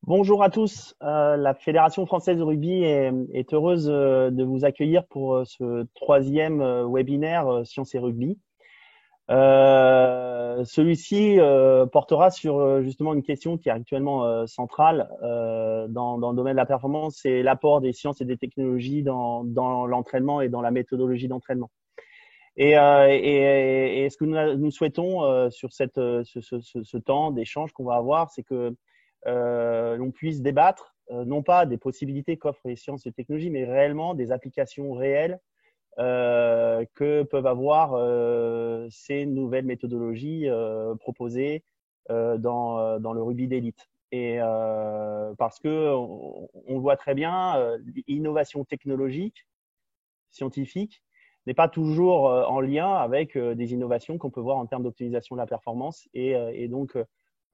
Bonjour à tous. La Fédération française de rugby est heureuse de vous accueillir pour ce troisième webinaire Sciences et Rugby. Celui-ci portera sur justement une question qui est actuellement centrale dans le domaine de la performance, c'est l'apport des sciences et des technologies dans l'entraînement et dans la méthodologie d'entraînement. Et ce que nous souhaitons sur ce temps d'échange qu'on va avoir, c'est que l'on puisse débattre, non pas des possibilités qu'offrent les sciences et technologies, mais réellement des applications réelles que peuvent avoir ces nouvelles méthodologies proposées dans le rugby d'élite. Et parce que on voit très bien, l'innovation technologique, scientifique, n'est pas toujours en lien avec des innovations qu'on peut voir en termes d'optimisation de la performance. Et donc,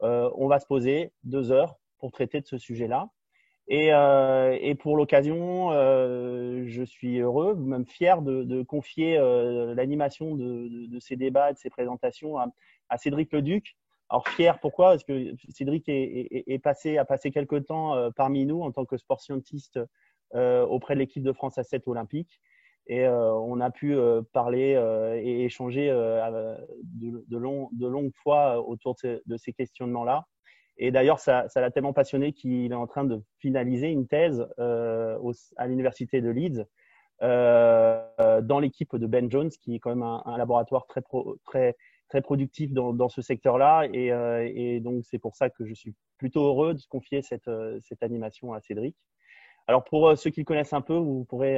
on va se poser 2 heures pour traiter de ce sujet-là. Et pour l'occasion, je suis heureux, même fier de confier l'animation de ces débats et de ces présentations à Cédric Leduc. Alors fier, pourquoi? Parce que Cédric a passé quelques temps parmi nous en tant que sport scientiste auprès de l'équipe de France A7 olympique. Et on a pu parler et échanger de longues fois autour de ces questionnements-là. Et d'ailleurs, ça l'a tellement passionné qu'il est en train de finaliser une thèse à l'université de Leeds dans l'équipe de Ben Jones, qui est quand même un laboratoire très productif dans ce secteur-là. Et donc, c'est pour ça que je suis plutôt heureux de confier cette animation à Cédric. Alors, pour ceux qui le connaissent un peu, vous pourrez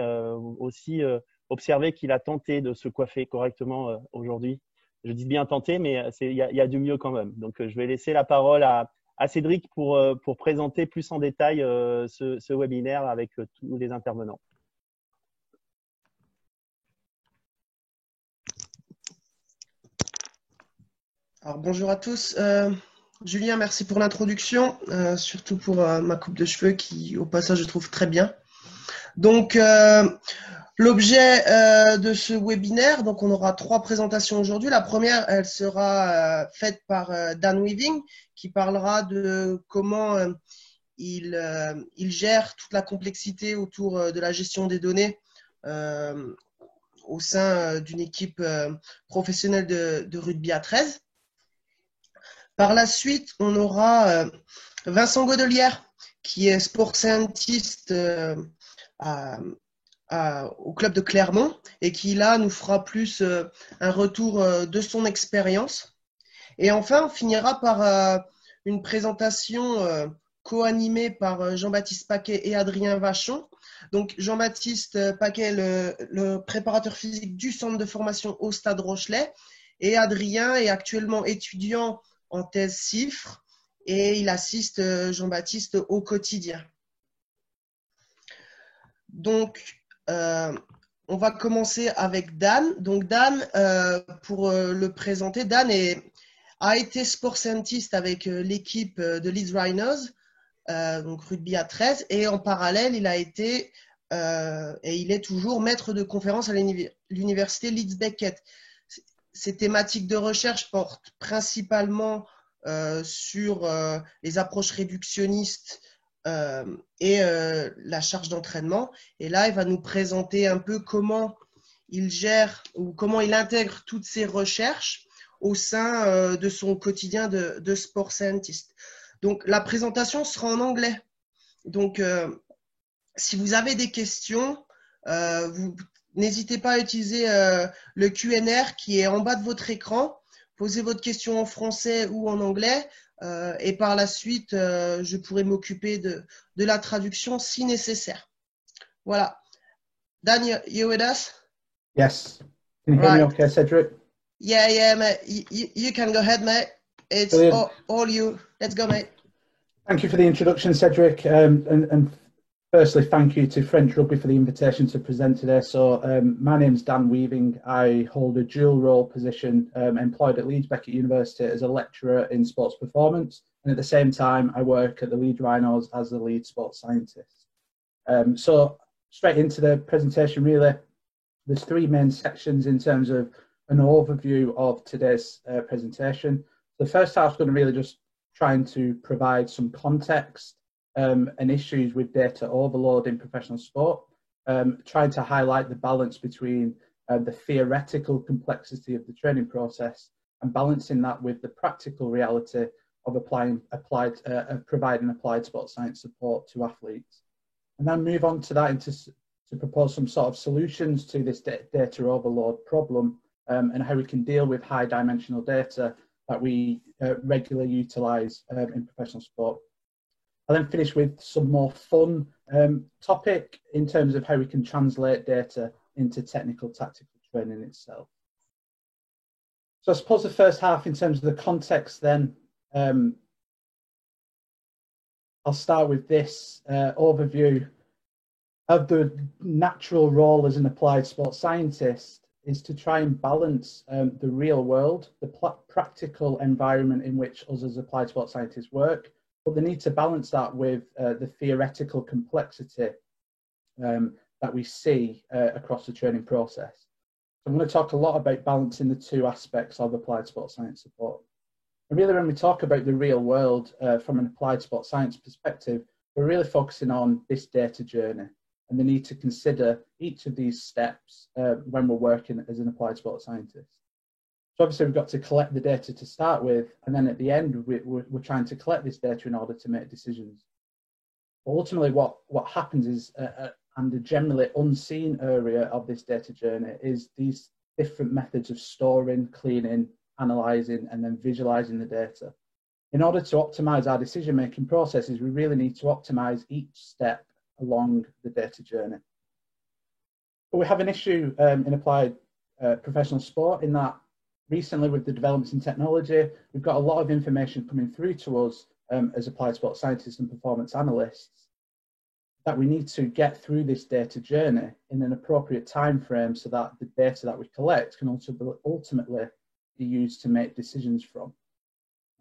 aussi observer qu'il a tenté de se coiffer correctement aujourd'hui. Je dis bien tenter, mais il y a du mieux quand même. Donc, je vais laisser la parole à Cédric pour présenter plus en détail ce webinaire avec tous les intervenants. Alors, bonjour à tous. Julien, merci pour l'introduction, surtout pour ma coupe de cheveux qui, au passage, je trouve très bien. Donc, l'objet de ce webinaire, donc on aura 3 présentations aujourd'hui. La première, elle sera faite par Dan Weaving, qui parlera de comment il gère toute la complexité autour de la gestion des données au sein d'une équipe professionnelle de rugby à 13. Par la suite, on aura Vincent Godelière, qui est sport scientist au club de Clermont et qui là nous fera plus un retour de son expérience. Et enfin, on finira par une présentation co-animée par Jean-Baptiste Paquet et Adrien Vachon. Donc Jean-Baptiste Paquet, le préparateur physique du centre de formation au Stade Rochelet, et Adrien est actuellement étudiant en thèse CIFRE et il assiste Jean-Baptiste au quotidien. Donc, on va commencer avec Dan. Donc, Dan, pour le présenter, Dan a été sport scientist avec l'équipe de Leeds Rhinos, donc rugby à 13, et en parallèle, il a été et il est toujours maître de conférence à l'université Leeds Beckett. Ces thématiques de recherche portent principalement sur les approches réductionnistes et la charge d'entraînement. Et là, il va nous présenter un peu comment il gère ou comment il intègre toutes ces recherches au sein de son quotidien de sport scientist. Donc, la présentation sera en anglais. Donc, si vous avez des questions, vous n'hésitez pas à utiliser le Q&R qui est en bas de votre écran. Posez votre question en français ou en anglais. Et par la suite, je pourrai m'occuper de la traduction si nécessaire. Voilà. Dan, you with us? Yes. Can you hear me okay, Cedric? Yeah, mate. You can go ahead, mate. It's all you. Let's go, mate. Thank you for the introduction, Cedric. And firstly, thank you to French Rugby for the invitation to present today. So my name is Dan Weaving. I hold a dual role position employed at Leeds Beckett University as a lecturer in sports performance. And at the same time, I work at the Leeds Rhinos as the lead sports scientist. So straight into the presentation, really, there's 3 main sections in terms of an overview of today's presentation. The first half is going to really just trying to provide some context and issues with data overload in professional sport, trying to highlight the balance between the theoretical complexity of the training process and balancing that with the practical reality of providing applied sports science support to athletes. And then move on to that to propose some sort of solutions to this data overload problem, and how we can deal with high dimensional data that we regularly utilize in professional sport. I'll then finish with some more fun topic in terms of how we can translate data into technical tactical training itself. So I suppose the first half in terms of the context then, I'll start with this overview of the natural role as an applied sports scientist is to try and balance the real world, the practical environment in which us as applied sports scientists work, but they need to balance that with the theoretical complexity that we see across the training process. So I'm going to talk a lot about balancing the two aspects of applied sports science support. And really, when we talk about the real world from an applied sports science perspective, we're really focusing on this data journey and the need to consider each of these steps when we're working as an applied sports scientist. So obviously we've got to collect the data to start with, and then at the end we're trying to collect this data in order to make decisions. But ultimately what happens is, and the generally unseen area of this data journey, is these different methods of storing, cleaning, analysing, and then visualising the data. In order to optimise our decision-making processes, we really need to optimise each step along the data journey. But we have an issue in applied professional sport in that recently with the developments in technology, we've got a lot of information coming through to us as applied sports scientists and performance analysts that we need to get through this data journey in an appropriate time frame so that the data that we collect can ultimately be used to make decisions from.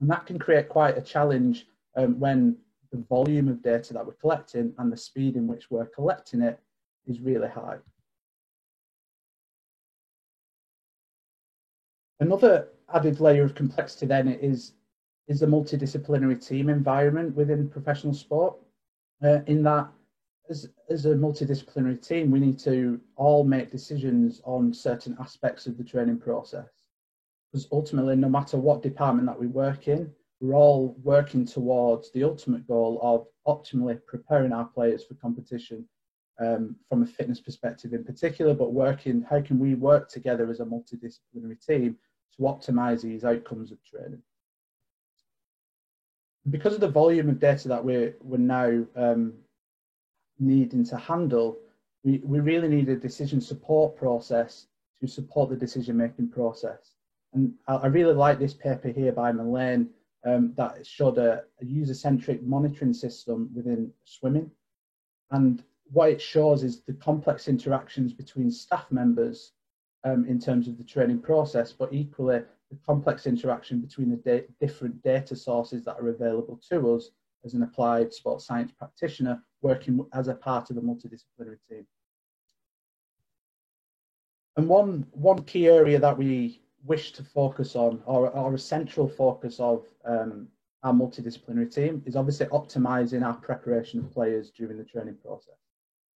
And that can create quite a challenge when the volume of data that we're collecting and the speed in which we're collecting it is really high. Another added layer of complexity then is the multidisciplinary team environment within professional sport. In that, as a multidisciplinary team, we need to all make decisions on certain aspects of the training process. Because ultimately, no matter what department that we work in, we're all working towards the ultimate goal of optimally preparing our players for competition from a fitness perspective in particular, but how can we work together as a multidisciplinary team to optimize these outcomes of training. Because of the volume of data that we're now needing to handle, we really need a decision support process to support the decision-making process. And I really like this paper here by Mullane that showed a user-centric monitoring system within swimming. And what it shows is the complex interactions between staff members in terms of the training process, but equally the complex interaction between the different data sources that are available to us as an applied sports science practitioner working as a part of a multidisciplinary team. And one key area that we wish to focus on, or a central focus of our multidisciplinary team, is obviously optimizing our preparation of players during the training process.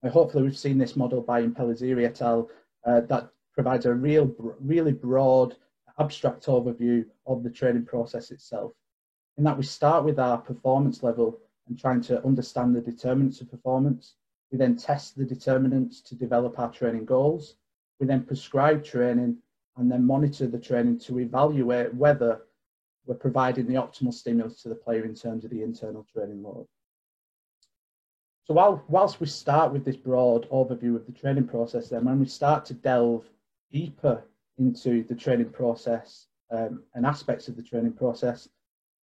And hopefully we've seen this model by Impellizzeri et al. That provides a really broad, abstract overview of the training process itself. In that we start with our performance level and trying to understand the determinants of performance. We then test the determinants to develop our training goals. We then prescribe training and then monitor the training to evaluate whether we're providing the optimal stimulus to the player in terms of the internal training load. So whilst we start with this broad overview of the training process, then when we start to delve deeper into the training process and aspects of the training process,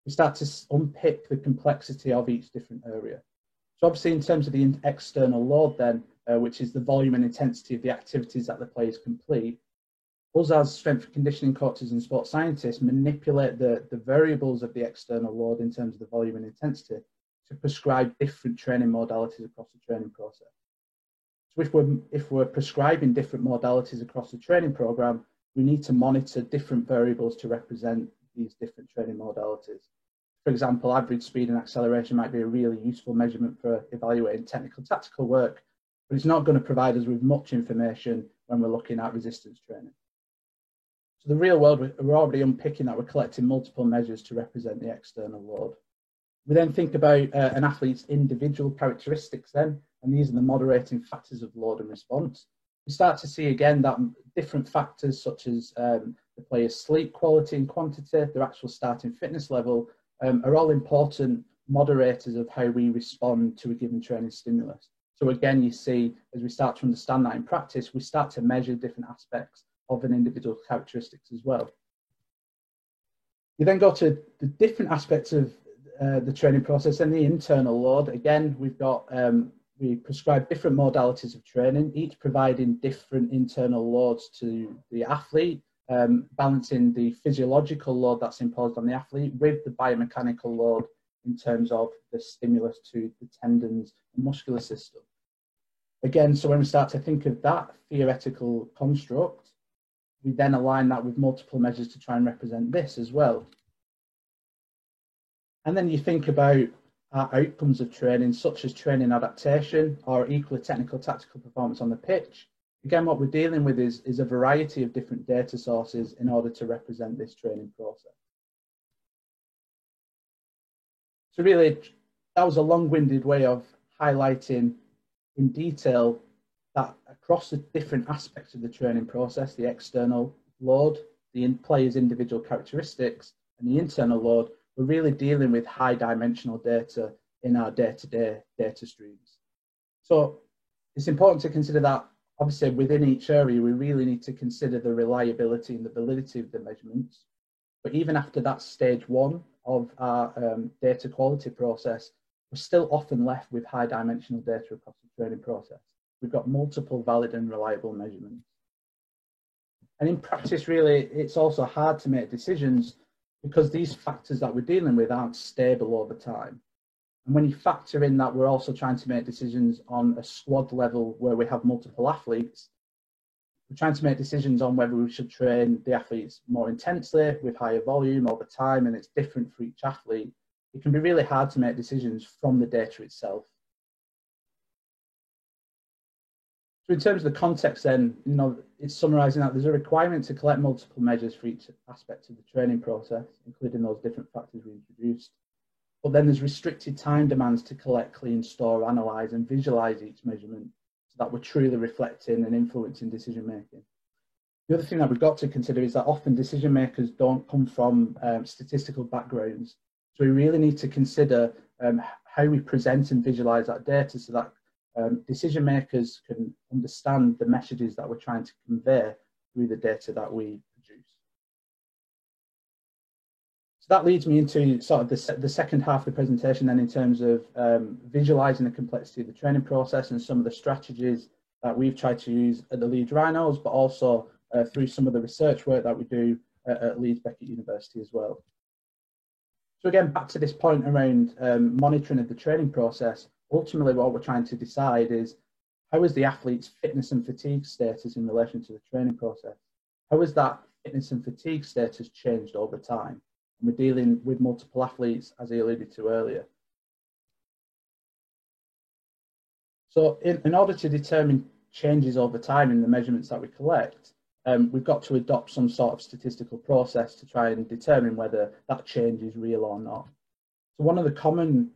we start to unpick the complexity of each different area. So obviously in terms of the external load then, which is the volume and intensity of the activities that the players complete, us as strength and conditioning coaches and sports scientists manipulate the variables of the external load in terms of the volume and intensity to prescribe different training modalities across the training process. So if we're prescribing different modalities across the training program, we need to monitor different variables to represent these different training modalities. For example, average speed and acceleration might be a really useful measurement for evaluating technical tactical work, but it's not going to provide us with much information when we're looking at resistance training. So the real world, we're already unpicking that we're collecting multiple measures to represent the external load. We then think about an athlete's individual characteristics then, and these are the moderating factors of load and response. We start to see again that different factors such as the player's sleep quality and quantity, their actual starting fitness level, are all important moderators of how we respond to a given training stimulus. So again, you see, as we start to understand that in practice, we start to measure different aspects of an individual's characteristics as well. You then go to the different aspects of the training process and the internal load. Again, we've got, we prescribe different modalities of training, each providing different internal loads to the athlete, balancing the physiological load that's imposed on the athlete with the biomechanical load in terms of the stimulus to the tendons and muscular system. Again, so when we start to think of that theoretical construct, we then align that with multiple measures to try and represent this as well. And then you think about our outcomes of training, such as training adaptation or equally technical tactical performance on the pitch. Again, what we're dealing with is a variety of different data sources in order to represent this training process. So really, that was a long-winded way of highlighting in detail that across the different aspects of the training process, the external load, the player's individual characteristics, and the internal load, we're really dealing with high dimensional data in our day-to-day data streams. So it's important to consider that obviously within each area, we really need to consider the reliability and the validity of the measurements. But even after that stage one of our data quality process, we're still often left with high dimensional data across the training process. We've got multiple valid and reliable measurements. And in practice, really, it's also hard to make decisions because these factors that we're dealing with aren't stable over time. And when you factor in that we're also trying to make decisions on a squad level where we have multiple athletes, we're trying to make decisions on whether we should train the athletes more intensely with higher volume over time, and it's different for each athlete. It can be really hard to make decisions from the data itself. So in terms of the context then, it's summarising that there's a requirement to collect multiple measures for each aspect of the training process, including those different factors we introduced. But then there's restricted time demands to collect, clean, store, analyse and visualise each measurement so that we're truly reflecting and influencing decision making. The other thing that we've got to consider is that often decision makers don't come from statistical backgrounds. So we really need to consider how we present and visualise that data so that decision makers can understand the messages that we're trying to convey through the data that we produce. So that leads me into sort of the second half of the presentation then in terms of visualising the complexity of the training process and some of the strategies that we've tried to use at the Leeds Rhinos, but also through some of the research work that we do at Leeds Beckett University as well. So again, back to this point around monitoring of the training process, ultimately what we're trying to decide is how is the athlete's fitness and fatigue status in relation to the training process? How has that fitness and fatigue status changed over time? And we're dealing with multiple athletes, as I alluded to earlier. So in order to determine changes over time in the measurements that we collect, we've got to adopt some sort of statistical process to try and determine whether that change is real or not. So one of the common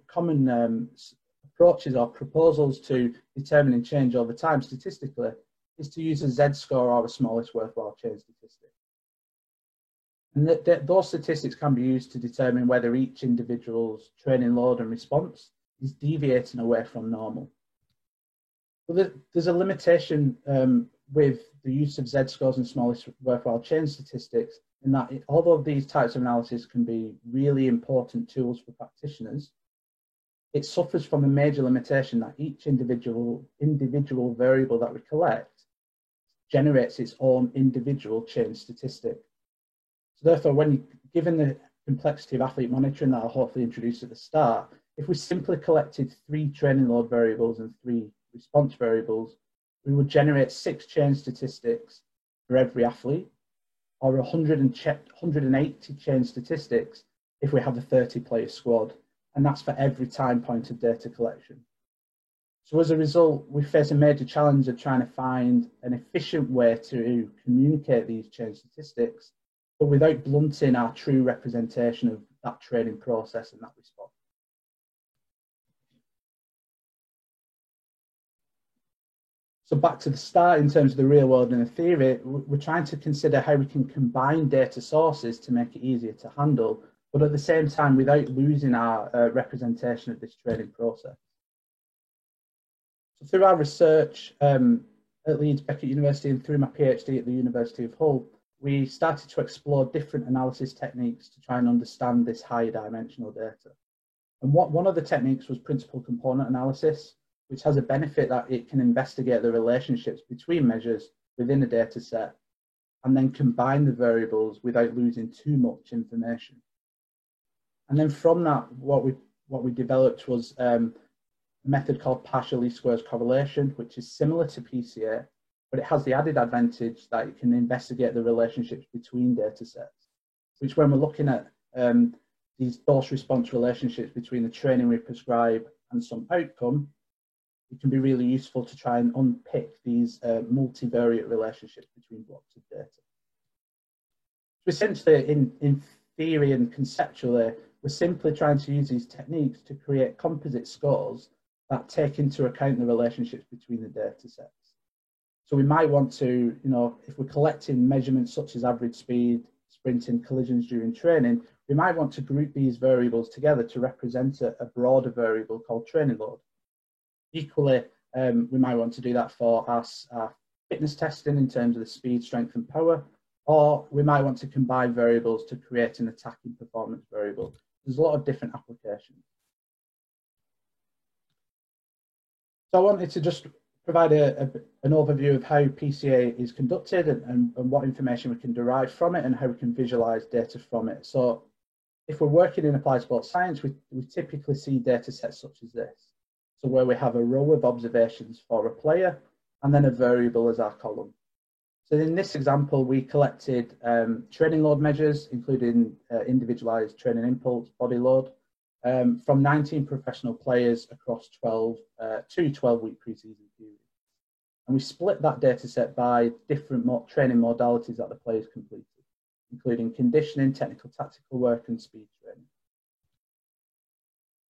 approaches or proposals to determining change over time statistically is to use a Z-score or a smallest worthwhile change statistic. And those statistics can be used to determine whether each individual's training load and response is deviating away from normal. But there's a limitation with the use of Z-scores and smallest worthwhile change statistics in that although these types of analysis can be really important tools for practitioners, it suffers from a major limitation that each individual variable that we collect generates its own individual change statistic. So therefore, given the complexity of athlete monitoring that I'll hopefully introduce at the start, if we simply collected 3 training load variables and 3 response variables, we would generate 6 change statistics for every athlete, or 180 change statistics if we have a 30-player squad, and that's for every time point of data collection. So as a result, we face a major challenge of trying to find an efficient way to communicate these change statistics, but without blunting our true representation of that training process and that response. So back to the start in terms of the real world and the theory, we're trying to consider how we can combine data sources to make it easier to handle, but at the same time without losing our representation of this training process. So through our research at Leeds Beckett University and through my PhD at the University of Hull, we started to explore different analysis techniques to try and understand this higher dimensional data. And one of the techniques was principal component analysis, which has a benefit that it can investigate the relationships between measures within a data set and then combine the variables without losing too much information. And then from that, what we developed was a method called partial least squares correlation, which is similar to PCA, but it has the added advantage that it can investigate the relationships between data sets, which when we're looking at these dose-response relationships between the training we prescribe and some outcome, it can be really useful to try and unpick these multivariate relationships between blocks of data. So essentially, in theory and conceptually, we're simply trying to use these techniques to create composite scores that take into account the relationships between the data sets. So we might want to, if we're collecting measurements such as average speed, sprinting, collisions during training, we might want to group these variables together to represent a broader variable called training load. Equally, we might want to do that for our fitness testing in terms of the speed, strength and power, or we might want to combine variables to create an attacking performance variable. There's a lot of different applications. So I wanted to just provide an overview of how PCA is conducted and what information we can derive from it and how we can visualize data from it. So if we're working in applied sports science, we typically see data sets such as this. So where we have a row of observations for a player and then a variable as our column. So in this example, we collected training load measures, including individualized training impulse, body load, from 19 professional players across 2 12-week preseason periods. And we split that data set by different training modalities that the players completed, including conditioning, technical tactical work, and speed training.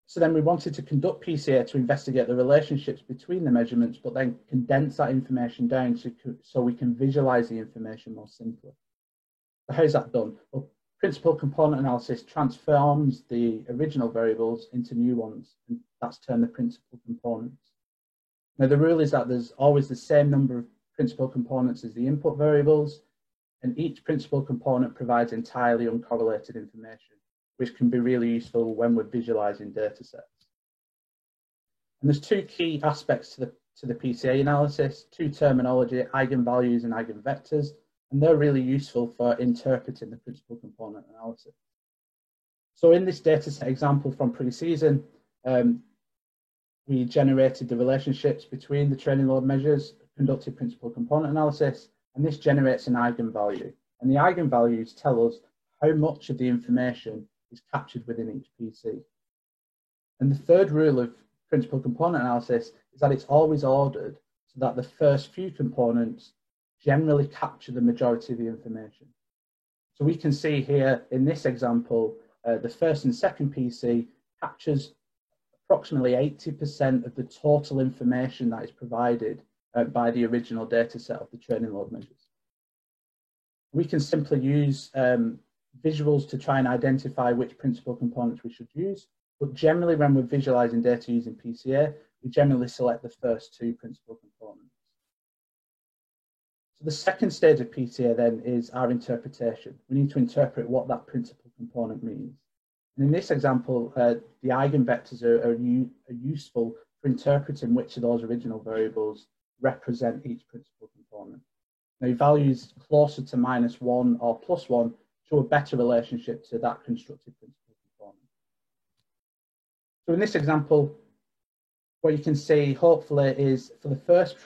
So then we wanted to conduct PCA to investigate the relationships between the measurements, but then condense that information down so we can visualize the information more simply. So how's that done? Well, principal component analysis transforms the original variables into new ones, and that's termed the principal components. Now the rule is that there's always the same number of principal components as the input variables, and each principal component provides entirely uncorrelated information, which can be really useful when we're visualizing data sets. And there's two key aspects to the PCA analysis, two terminology, eigenvalues and eigenvectors, and they're really useful for interpreting the principal component analysis. So in this data set example from pre-season, we generated the relationships between the training load measures, conducted principal component analysis, and this generates an eigenvalue. And the eigenvalues tell us how much of the information is captured within each PC. And the third rule of principal component analysis is that it's always ordered so that the first few components generally capture the majority of the information. So we can see here in this example, the first and second PC captures approximately 80% of the total information that is provided by the original data set of the training load measures. We can simply use visuals to try and identify which principal components we should use, but generally when we're visualizing data using PCA, we generally select the first two principal components. So the second stage of PCA then is our interpretation. We need to interpret what that principal component means. And in this example, the eigenvectors are useful for interpreting which of those original variables represent each principal component. Now values closer to -1 or +1 show a better relationship to that constructed principal component. So in this example, what you can see hopefully is for the first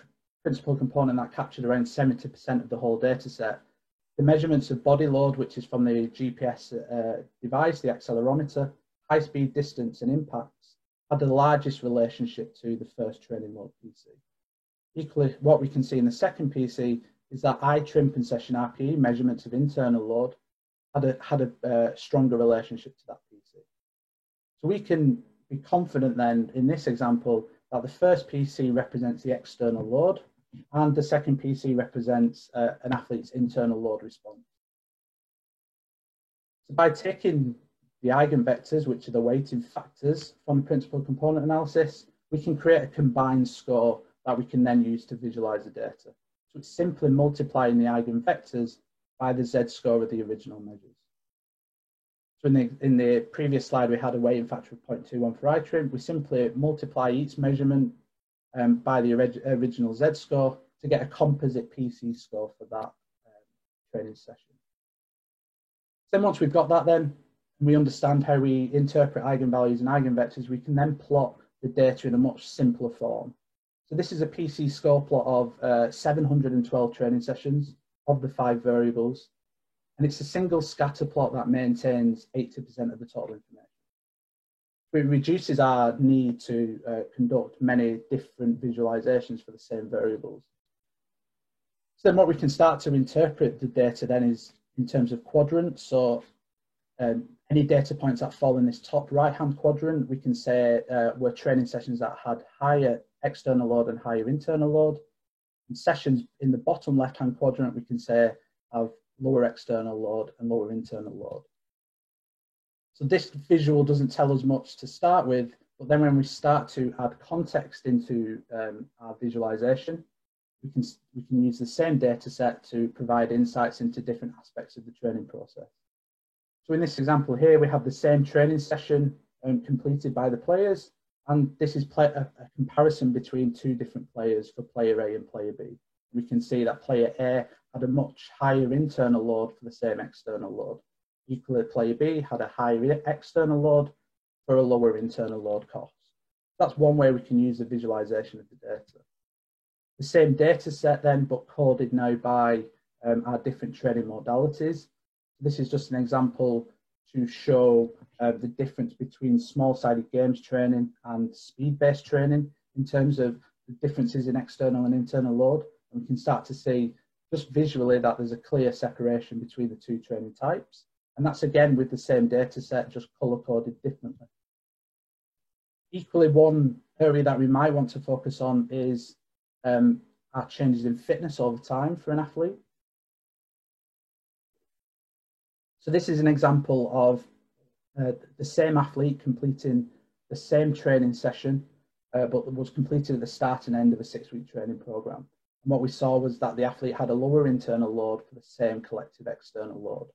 principal component that captured around 70% of the whole data set, The measurements of body load, which is from the GPS device, the accelerometer, high speed, distance, and impacts, had the largest relationship to the first training load PC. Equally, what we can see in the second PC is that iTrimp and session RPE, measurements of internal load, had a stronger relationship to that PC. So we can be confident then in this example that the first PC represents the external load and the second PC represents an athlete's internal load response. So by taking the eigenvectors, which are the weighting factors from principal component analysis, we can create a combined score that we can then use to visualize the data. So it's simply multiplying the eigenvectors by the z-score of the original measures. So in the previous slide, we had a weighting factor of 0.21 for iTrimp. We simply multiply each measurement by the original z-score to get a composite PC score for that training session. Then once we've got that then, and we understand how we interpret eigenvalues and eigenvectors, we can then plot the data in a much simpler form. So this is a PC score plot of 712 training sessions of the 5 variables. And it's a single scatter plot that maintains 80% of the total information. It reduces our need to conduct many different visualizations for the same variables. So then what we can start to interpret the data then is in terms of quadrants. So any data points that fall in this top right-hand quadrant, we can say were training sessions that had higher external load and higher internal load. And sessions in the bottom left-hand quadrant, we can say have lower external load and lower internal load. So this visual doesn't tell us much to start with, but then when we start to add context into our visualization, we can use the same data set to provide insights into different aspects of the training process. So in this example here, we have the same training session completed by the players, and this is a comparison between 2 different players for player A and player B. We can see that player A had a much higher internal load for the same external load. Equally, player B had a higher external load for a lower internal load cost. That's one way we can use the visualization of the data. The same data set then, but coded now by our different training modalities. This is just an example to show the difference between small-sided games training and speed-based training in terms of the differences in external and internal load. And we can start to see just visually that there's a clear separation between the 2 training types. And that's again with the same data set, just color-coded differently. Equally, one area that we might want to focus on is our changes in fitness over time for an athlete. So this is an example of the same athlete completing the same training session, but was completed at the start and end of a 6-week training program. And what we saw was that the athlete had a lower internal load for the same collective external load.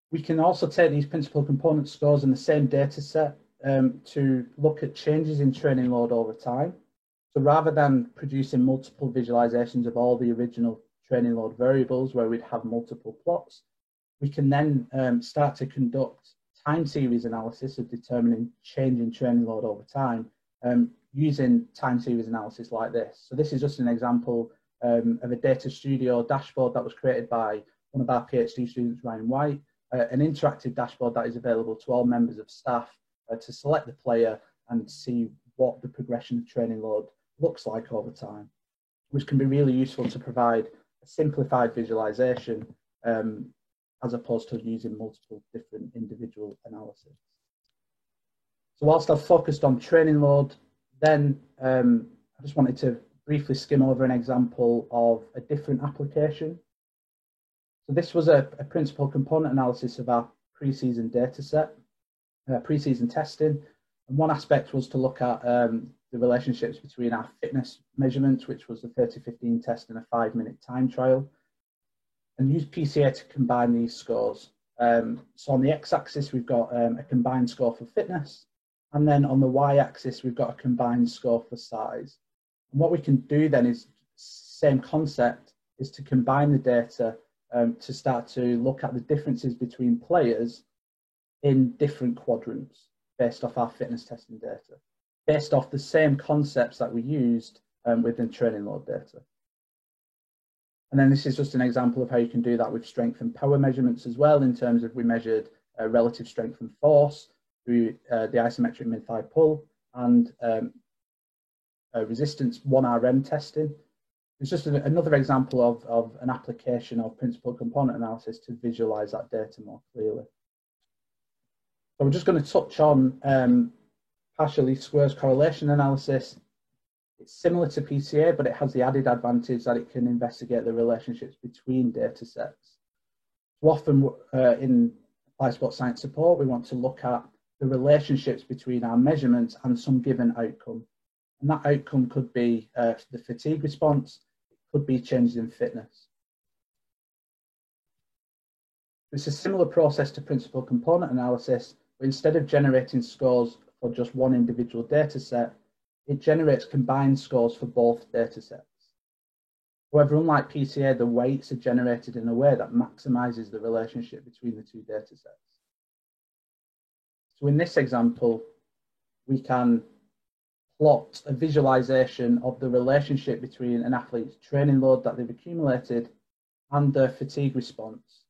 We can also take these principal component scores in the same data set to look at changes in training load over time. So rather than producing multiple visualizations of all the original training load variables where we'd have multiple plots, we can then start to conduct time series analysis of determining change in training load over time using time series analysis like this. So this is just an example of a Data Studio dashboard that was created by one of our PhD students, Ryan White, an interactive dashboard that is available to all members of staff to select the player and see what the progression of training load looks like over time, which can be really useful to provide a simplified visualization as opposed to using multiple different individual analyses. So whilst I've focused on training load, then I just wanted to briefly skim over an example of a different application. So this was a principal component analysis of our pre-season data set, pre-season testing. And one aspect was to look at the relationships between our fitness measurements, which was the 30-15 test and a 5-minute time trial, and use PCA to combine these scores. So on the x-axis, we've got a combined score for fitness. And then on the y-axis, we've got a combined score for size. And what we can do then is, same concept, is to combine the data to start to look at the differences between players in different quadrants based off our fitness testing data, based off the same concepts that we used within training load data. And then this is just an example of how you can do that with strength and power measurements as well, in terms of we measured relative strength and force through the isometric mid-thigh pull and resistance 1RM testing. It's just another example of an application of principal component analysis to visualize that data more clearly. So we're just going to touch on partial least squares correlation analysis. It's similar to PCA, but it has the added advantage that it can investigate the relationships between data sets. So often in applied sports science support, we want to look at the relationships between our measurements and some given outcome. And that outcome could be the fatigue response, it could be changes in fitness. It's a similar process to principal component analysis, but instead of generating scores for just one individual data set, it generates combined scores for both data sets. However, unlike PCA, the weights are generated in a way that maximizes the relationship between the two data sets. So in this example, we can plot a visualization of the relationship between an athlete's training load that they've accumulated and their fatigue response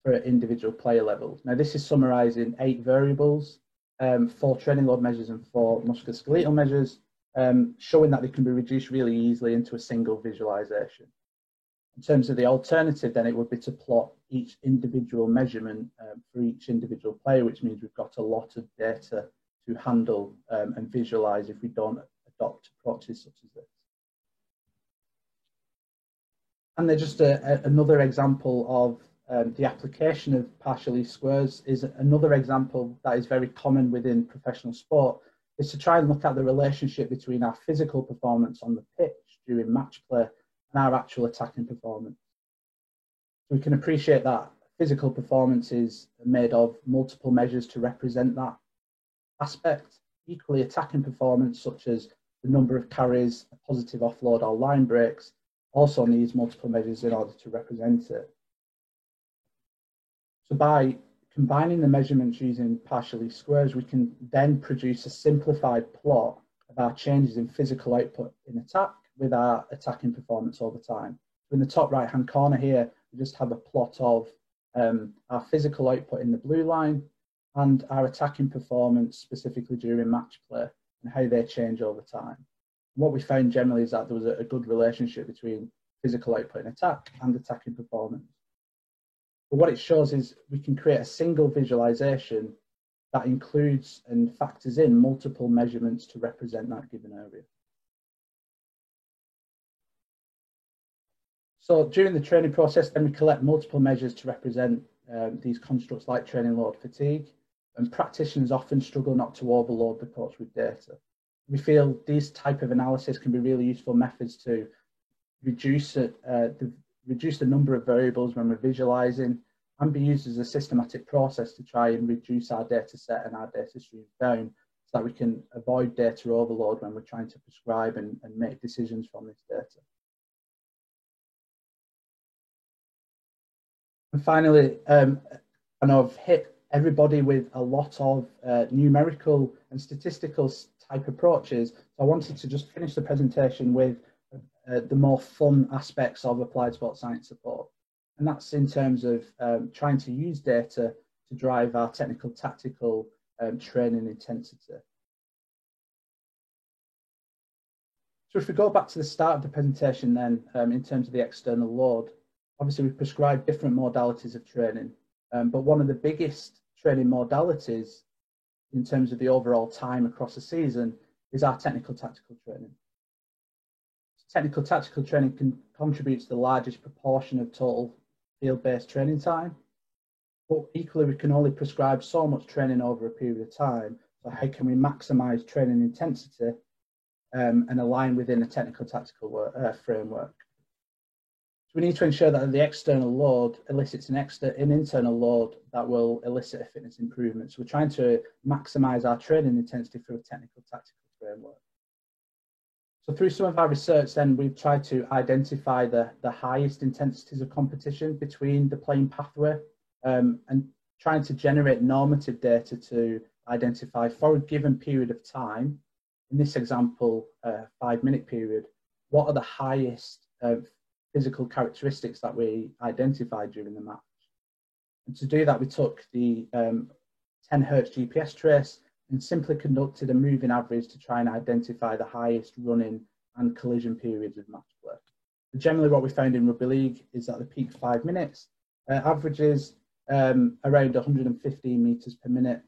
for individual player levels. Now, this is summarizing 8 variables, 4 training load measures and 4 musculoskeletal measures, showing that they can be reduced really easily into a single visualization. In terms of the alternative, then it would be to plot each individual measurement for each individual player, which means we've got a lot of data to handle and visualize if we don't adopt approaches such as this. And then just another example of the application of partial least squares is another example that is very common within professional sport, is to try and look at the relationship between our physical performance on the pitch during match play and our actual attacking performance. We can appreciate that physical performance is made of multiple measures to represent that aspect. Equally, attacking performance, such as the number of carries, a positive offload or line breaks, also needs multiple measures in order to represent it. So by combining the measurements using partial least squares, we can then produce a simplified plot of our changes in physical output in attack with our attacking performance over time. So in the top right-hand corner here, we just have a plot of our physical output in the blue line and our attacking performance specifically during match play and how they change over time. And what we found generally is that there was a good relationship between physical output in attack and attacking performance. But what it shows is we can create a single visualization that includes and factors in multiple measurements to represent that given area. So during the training process, then we collect multiple measures to represent these constructs like training load, fatigue, and practitioners often struggle not to overload the coach with data. We feel these type of analysis can be really useful methods to reduce the number of variables when we're visualizing and be used as a systematic process to try and reduce our data set and our data streams down so that we can avoid data overload when we're trying to prescribe and make decisions from this data. And finally, and I've hit everybody with a lot of numerical and statistical type approaches. So I wanted to just finish the presentation with the more fun aspects of applied sports science support. And that's in terms of trying to use data to drive our technical, tactical training intensity. So if we go back to the start of the presentation then, in terms of the external load, obviously we've prescribed different modalities of training, but one of the biggest training modalities in terms of the overall time across a season is our technical, tactical training. Technical tactical training contributes the largest proportion of total field-based training time, but equally we can only prescribe so much training over a period of time. So how can we maximize training intensity and align within a technical tactical framework? So we need to ensure that the external load elicits an internal load that will elicit a fitness improvement. So we're trying to maximize our training intensity through a technical tactical framework. So through some of our research then, we've tried to identify the highest intensities of competition between the playing pathway and trying to generate normative data to identify for a given period of time, in this example, 5-minute period, what are the highest physical characteristics that we identified during the match. And to do that, we took the 10 Hz GPS trace and simply conducted a moving average to try and identify the highest running and collision periods of match play. So generally what we found in Rugby League is that the peak 5 minutes averages around 115 meters per minute,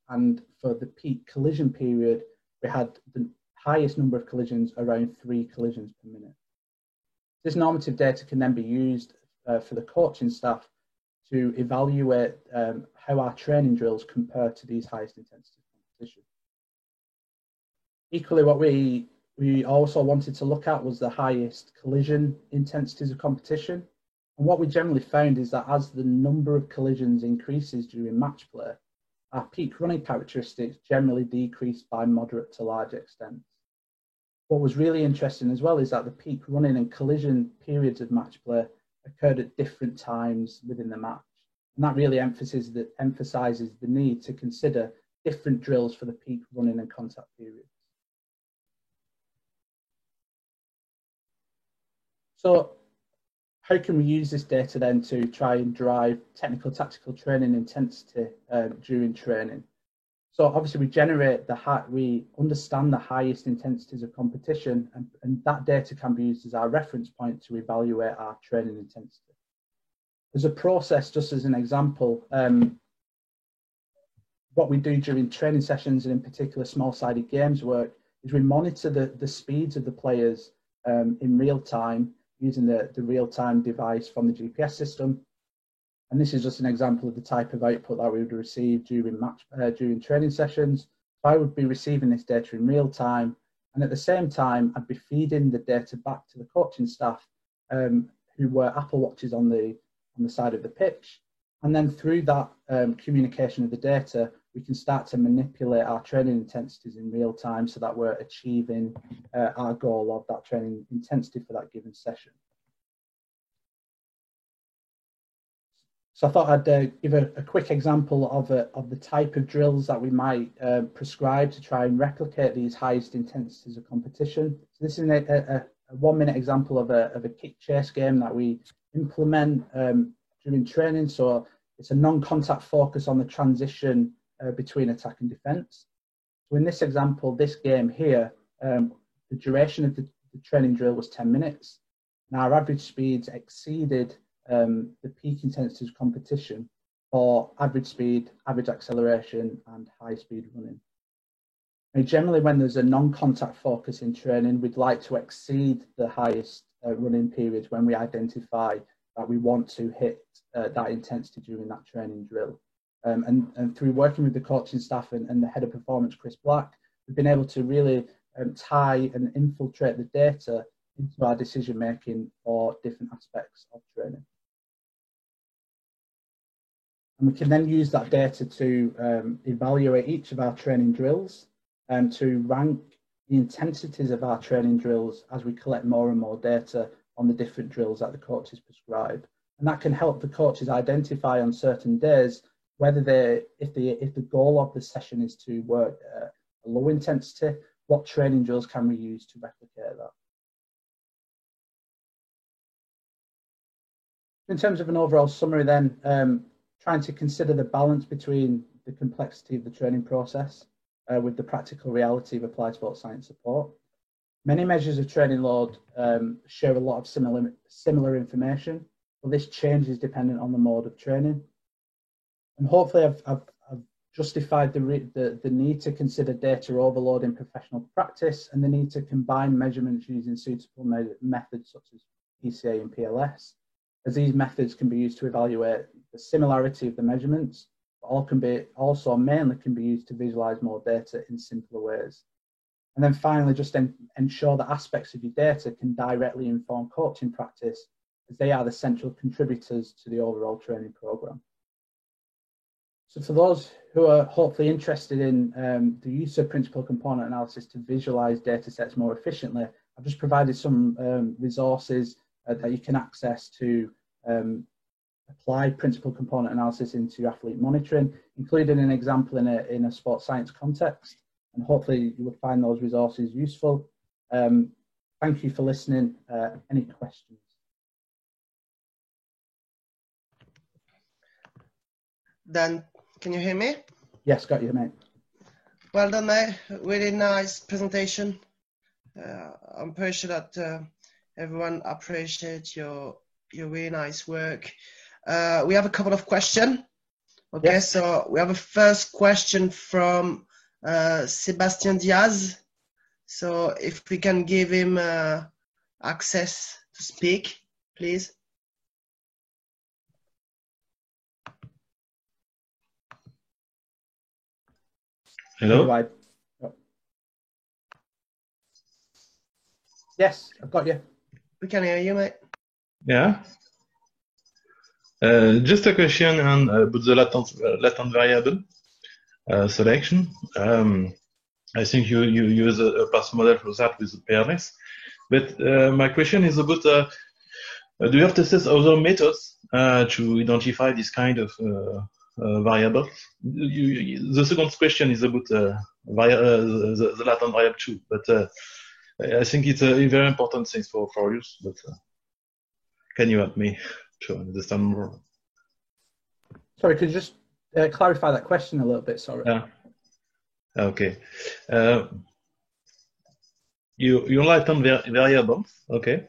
and for the peak collision period, we had the highest number of collisions, around 3 collisions per minute. This normative data can then be used for the coaching staff to evaluate how our training drills compare to these highest intensity competition. Equally, what we also wanted to look at was the highest collision intensities of competition. And what we generally found is that as the number of collisions increases during match play, our peak running characteristics generally decrease by moderate to large extent. What was really interesting as well is that the peak running and collision periods of match play occurred at different times within the match. And that really emphasizes the need to consider different drills for the peak running and contact periods. So how can we use this data then to try and drive technical tactical training intensity during training? So obviously we understand the highest intensities of competition, and that data can be used as our reference point to evaluate our training intensity. As a process, just as an example, what we do during training sessions, and in particular small-sided games work, is we monitor the speeds of the players in real time using the real-time device from the GPS system. And this is just an example of the type of output that we would receive during training sessions. So I would be receiving this data in real time, and at the same time, I'd be feeding the data back to the coaching staff who wear Apple Watches on the side of the pitch. And then through that communication of the data, we can start to manipulate our training intensities in real time so that we're achieving our goal of that training intensity for that given session. So I thought I'd give a quick example of the type of drills that we might prescribe to try and replicate these highest intensities of competition. So this is a 1 minute example of a kick chase game that we implement during training. So it's a non-contact focus on the transition between attack and defence. So in this example, this game here, the duration of the training drill was 10 minutes. And our average speeds exceeded the peak intensity of competition for average speed, average acceleration, and high speed running. And generally, when there's a non-contact focus in training, we'd like to exceed the highest running periods when we identify that we want to hit that intensity during that training drill. And through working with the coaching staff and the head of performance, Chris Black, we've been able to really tie and infiltrate the data into our decision making for different aspects of training. And we can then use that data to evaluate each of our training drills and to rank the intensities of our training drills as we collect more and more data on the different drills that the coaches prescribe. And that can help the coaches identify on certain days whether if the goal of the session is to work a low intensity, what training drills can we use to replicate that? In terms of an overall summary then, trying to consider the balance between the complexity of the training process with the practical reality of applied sports science support. Many measures of training load share a lot of similar information, but this changes dependent on the mode of training. And hopefully I've justified the need to consider data overload in professional practice and the need to combine measurements using suitable methods such as PCA and PLS, as these methods can be used to evaluate the similarity of the measurements, but also mainly can be used to visualize more data in simpler ways. And then finally, just ensure that aspects of your data can directly inform coaching practice, as they are the central contributors to the overall training program. So for those who are hopefully interested in the use of principal component analysis to visualize data sets more efficiently, I've just provided some resources that you can access to apply principal component analysis into athlete monitoring, including an example in a sports science context. And hopefully you will find those resources useful. Thank you for listening. Any questions? Dan, can you hear me? Yes, got you, mate. Well done, mate. Really nice presentation. I'm pretty sure that everyone appreciates your really nice work. We have a couple of questions. Okay, Yes. so we have a first question from Sebastian Diaz. So if we can give him access to speak, please. Hello? Yes, I've got you. We can hear you, mate. Yeah. Just a question on about the latent variable selection. I think you use a path model for that with the PRS. But my question is about do you have tested other methods to identify this kind of variable? The second question is about the latent variable too, but I think it's a very important thing for use. But can you help me to understand more? Sorry, could you just clarify that question a little bit? Sorry. Yeah. Okay. You latent variables. Okay.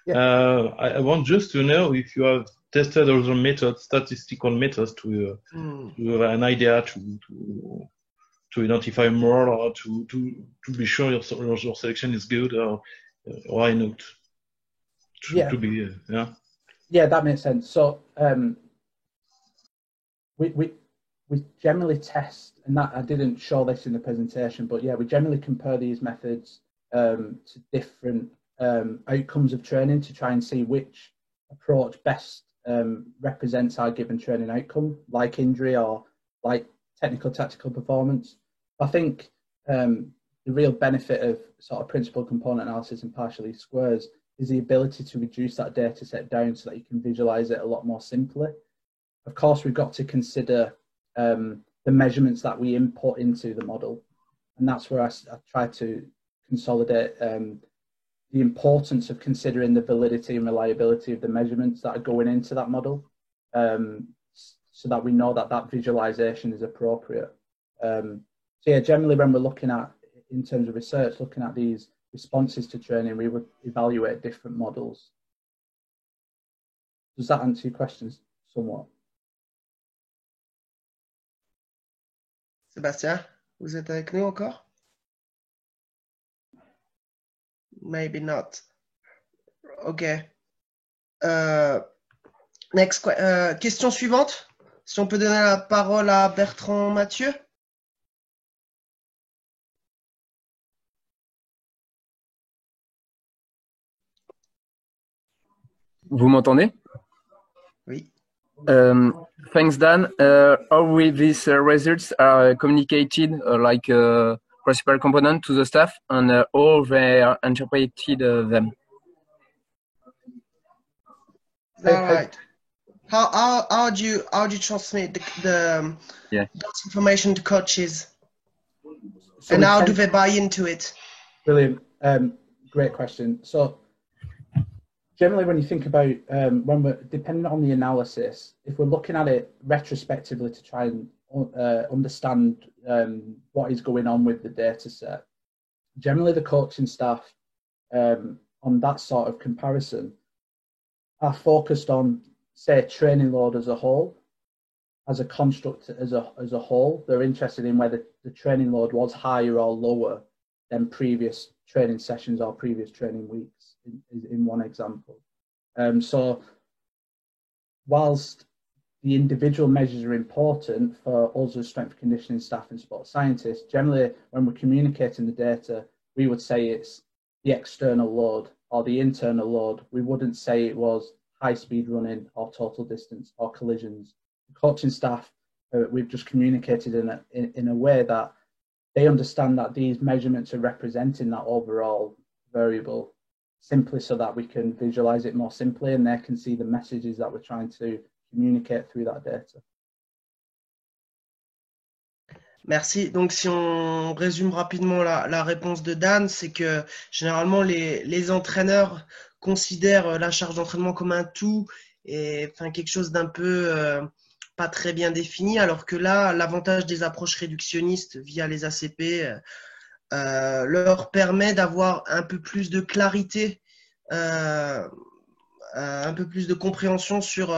Yeah. I want just to know if you have tested other methods, statistical methods, to have an idea to identify more, or to be sure your selection is good, or why not? To be yeah. Yeah, that makes sense. So we generally test, and that I didn't show this in the presentation, but yeah, we generally compare these methods to different outcomes of training to try and see which approach best represents our given training outcome, like injury or like technical tactical performance. I think the real benefit of sort of principal component analysis and partial least squares is the ability to reduce that data set down so that you can visualize it a lot more simply. Of course, we've got to consider the measurements that we input into the model, and that's where I try to consolidate the importance of considering the validity and reliability of the measurements that are going into that model, so that we know that that visualization is appropriate. So yeah, generally when we're looking at, in terms of research, looking at these responses to training, we would evaluate different models. Does that answer your questions somewhat? Sébastien, vous êtes avec nous encore? Maybe not. Okay. Next question suivante. Si on peut donner la parole à Bertrand Mathieu. Vous m'entendez? Oui. Thanks, Dan. How will these results are communicated, like principal component, to the staff, and how they interpreted them? All right. How do you transmit the that information to coaches, So and how do they buy into it? Brilliant. Great question. So generally, when you think about when we're depending on the analysis, if we're looking at it retrospectively to try and understand what is going on with the data set, generally the coaching staff on that sort of comparison are focused on, say, training load as a whole, as a construct as a whole. They're interested in whether the training load was higher or lower than previous training sessions or previous training weeks, in one example. So whilst the individual measures are important for us as strength conditioning staff and sports scientists, generally when we're communicating the data, we would say it's the external load or the internal load. We wouldn't say it was high speed running or total distance or collisions. The coaching staff, we've just communicated in a way that they understand that these measurements are representing that overall variable, simply so that we can visualize it more simply and they can see the messages that we're trying to communicate through that data. Merci. Donc, si on résume rapidement la réponse de Dan, c'est que généralement les entraîneurs considèrent la charge d'entraînement comme un tout et enfin quelque chose d'un peu pas très bien définis, alors que là, l'avantage des approches réductionnistes via les ACP leur permet d'avoir un peu plus de clarité, un peu plus de compréhension sur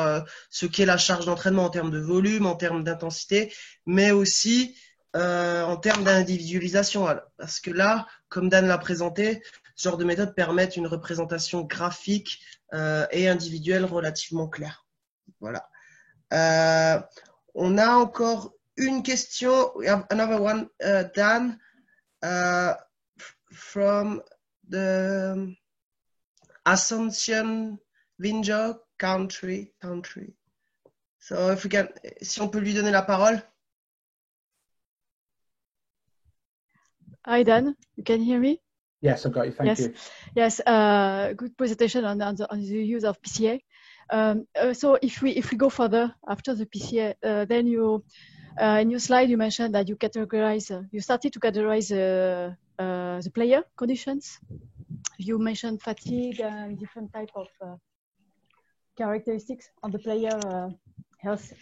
ce qu'est la charge d'entraînement en termes de volume, en termes d'intensité, mais aussi en termes d'individualisation. Parce que là, comme Dan l'a présenté, ce genre de méthodes permettent une représentation graphique et individuelle relativement claire. Voilà. On a encore une question. We have another one, Dan, from the Ascension Vinjo country. So if we can, si on peut lui donner la parole. Hi Dan, you can hear me? Yes, I've got you. Thank you. Yes. Good presentation on the use of PCA. So if we go further after the PCA, then you in your slide you mentioned that you started to categorize the player conditions. You mentioned fatigue and different type of characteristics on the player health.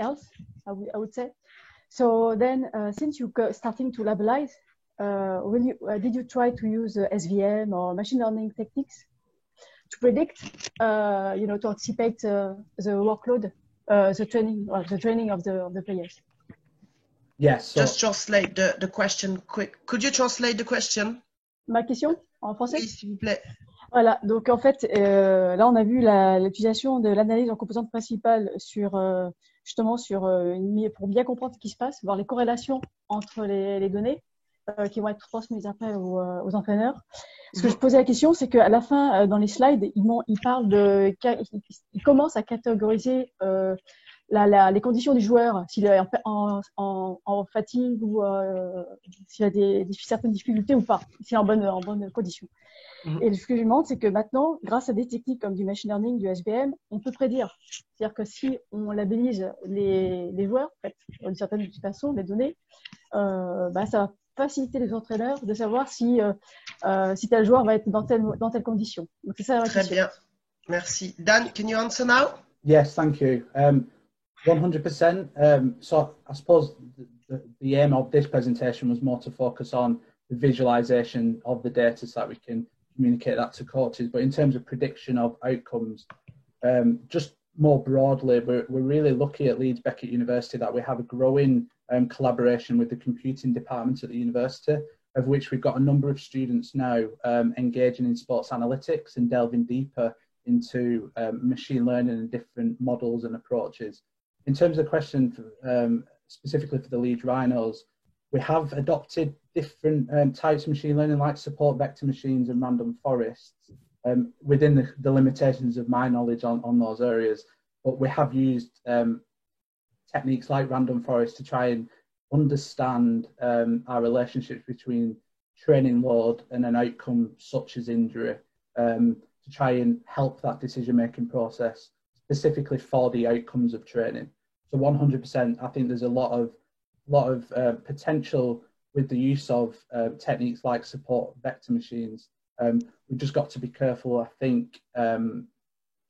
I would say. So then, since you starting to labelize, did you try to use SVM or machine learning techniques to predict, to anticipate the workload, the training of the players? Yes. So, just translate the question quick. Could you translate the question? Ma question en français? Oui, s'il vous plaît. Voilà. Donc en fait, là on a vu l'utilisation de l'analyse en composante principale justement pour bien comprendre ce qui se passe, voir les corrélations entre les données qui vont être transmises après aux entraîneurs. Ce que je posais la question, c'est qu'à la fin, dans les slides, ils commencent à catégoriser les conditions du joueur, s'il est en fatigue ou s'il a certaines difficultés ou pas, s'il est en bonne condition. Et ce que je demande, c'est que maintenant, grâce à des techniques comme du machine learning, du SVM, on peut prédire. C'est-à-dire que si on labellise les joueurs, en fait, d'une certaine façon, les données, ça va faciliter les entraîneurs de savoir si tel joueur va être dans telle condition. Donc, c'est ça la question. Très bien. Merci. Dan, can you answer now? Yes, thank you. 100%. So I suppose the aim of this presentation was more to focus on the visualization of the data so that we can communicate that to coaches. But in terms of prediction of outcomes, just more broadly, we're really lucky at Leeds Beckett University that we have a growing collaboration with the computing department at the university, of which we've got a number of students now engaging in sports analytics and delving deeper into machine learning and different models and approaches. In terms of the question specifically for the Leeds Rhinos, we have adopted different types of machine learning like support vector machines and random forests within the limitations of my knowledge on those areas. But we have used techniques like random forest to try and understand our relationships between training load and an outcome such as injury to try and help that decision-making process specifically for the outcomes of training. So 100%, I think there's a lot of potential with the use of techniques like support vector machines. We've just got to be careful, I think, when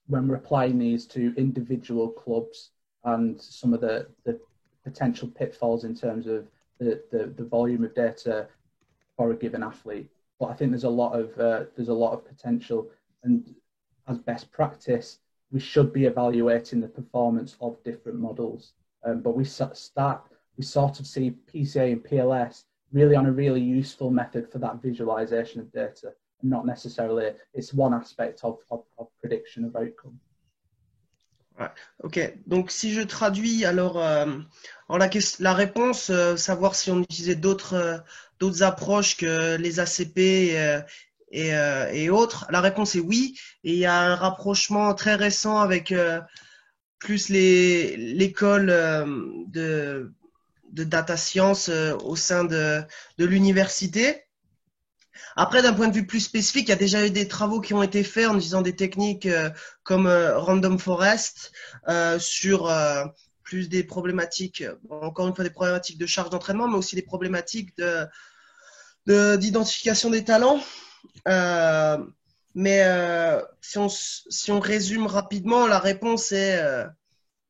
we're applying these to individual clubs and some of the potential pitfalls in terms of the volume of data for a given athlete. But I think there's a lot of potential, and as best practice, we should be evaluating the performance of different models. But we sort of see PCA and PLS really on a really useful method for that visualization of data, and not necessarily it's one aspect of prediction of outcome. Ouais. Ok, donc si je traduis alors la réponse, savoir si on utilisait d'autres approches que les ACP et autres, la réponse est oui, et il y a un rapprochement très récent avec plus l'école de data science au sein de l'université. Après, d'un point de vue plus spécifique, il y a déjà eu des travaux qui ont été faits en utilisant des techniques comme Random Forest sur plus des problématiques, encore une fois des problématiques de charge d'entraînement, mais aussi des problématiques d'identification des talents. Mais si on résume rapidement, la réponse est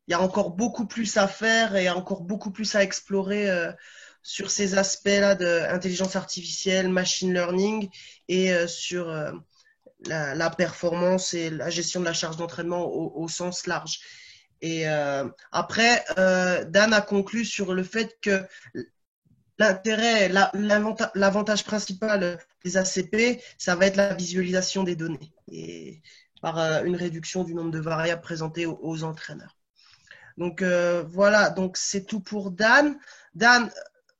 il y a encore beaucoup plus à faire et encore beaucoup plus à explorer sur ces aspects-là d'intelligence artificielle, machine learning et sur la performance et la gestion de la charge d'entraînement au sens large. Et après, Dan a conclu sur le fait que l'intérêt, l'avantage principal des ACP, ça va être la visualisation des données et par une réduction du nombre de variables présentées aux entraîneurs. Donc voilà, donc c'est tout pour Dan. Dan,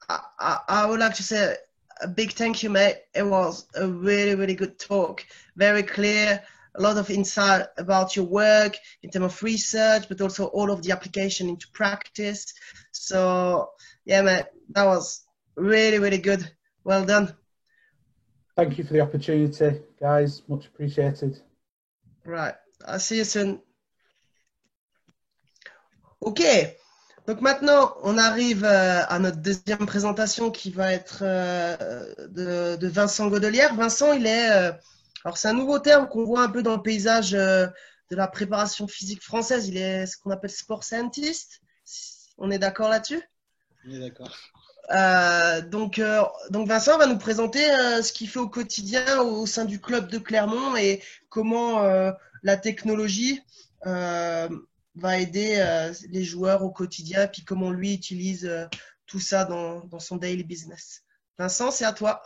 I would like to say a big thank you, mate. It was a really, really good talk. Very clear, a lot of insight about your work in terms of research, but also all of the application into practice. So yeah, mate, that was really, really good. Well done. Thank you for the opportunity, guys. Much appreciated. Right. I'll see you soon. Ok. Donc maintenant, on arrive à notre deuxième présentation qui va être de Vincent Godelière. Vincent, il est... alors, c'est un nouveau terme qu'on voit un peu dans le paysage de la préparation physique française. Il est ce qu'on appelle sport scientist. On est d'accord là-dessus? On est d'accord. Donc Vincent va nous présenter ce qu'il fait au quotidien au sein du club de Clermont et comment la technologie va aider les joueurs au quotidien, puis comment lui utilise tout ça dans son daily business. Vincent, c'est à toi.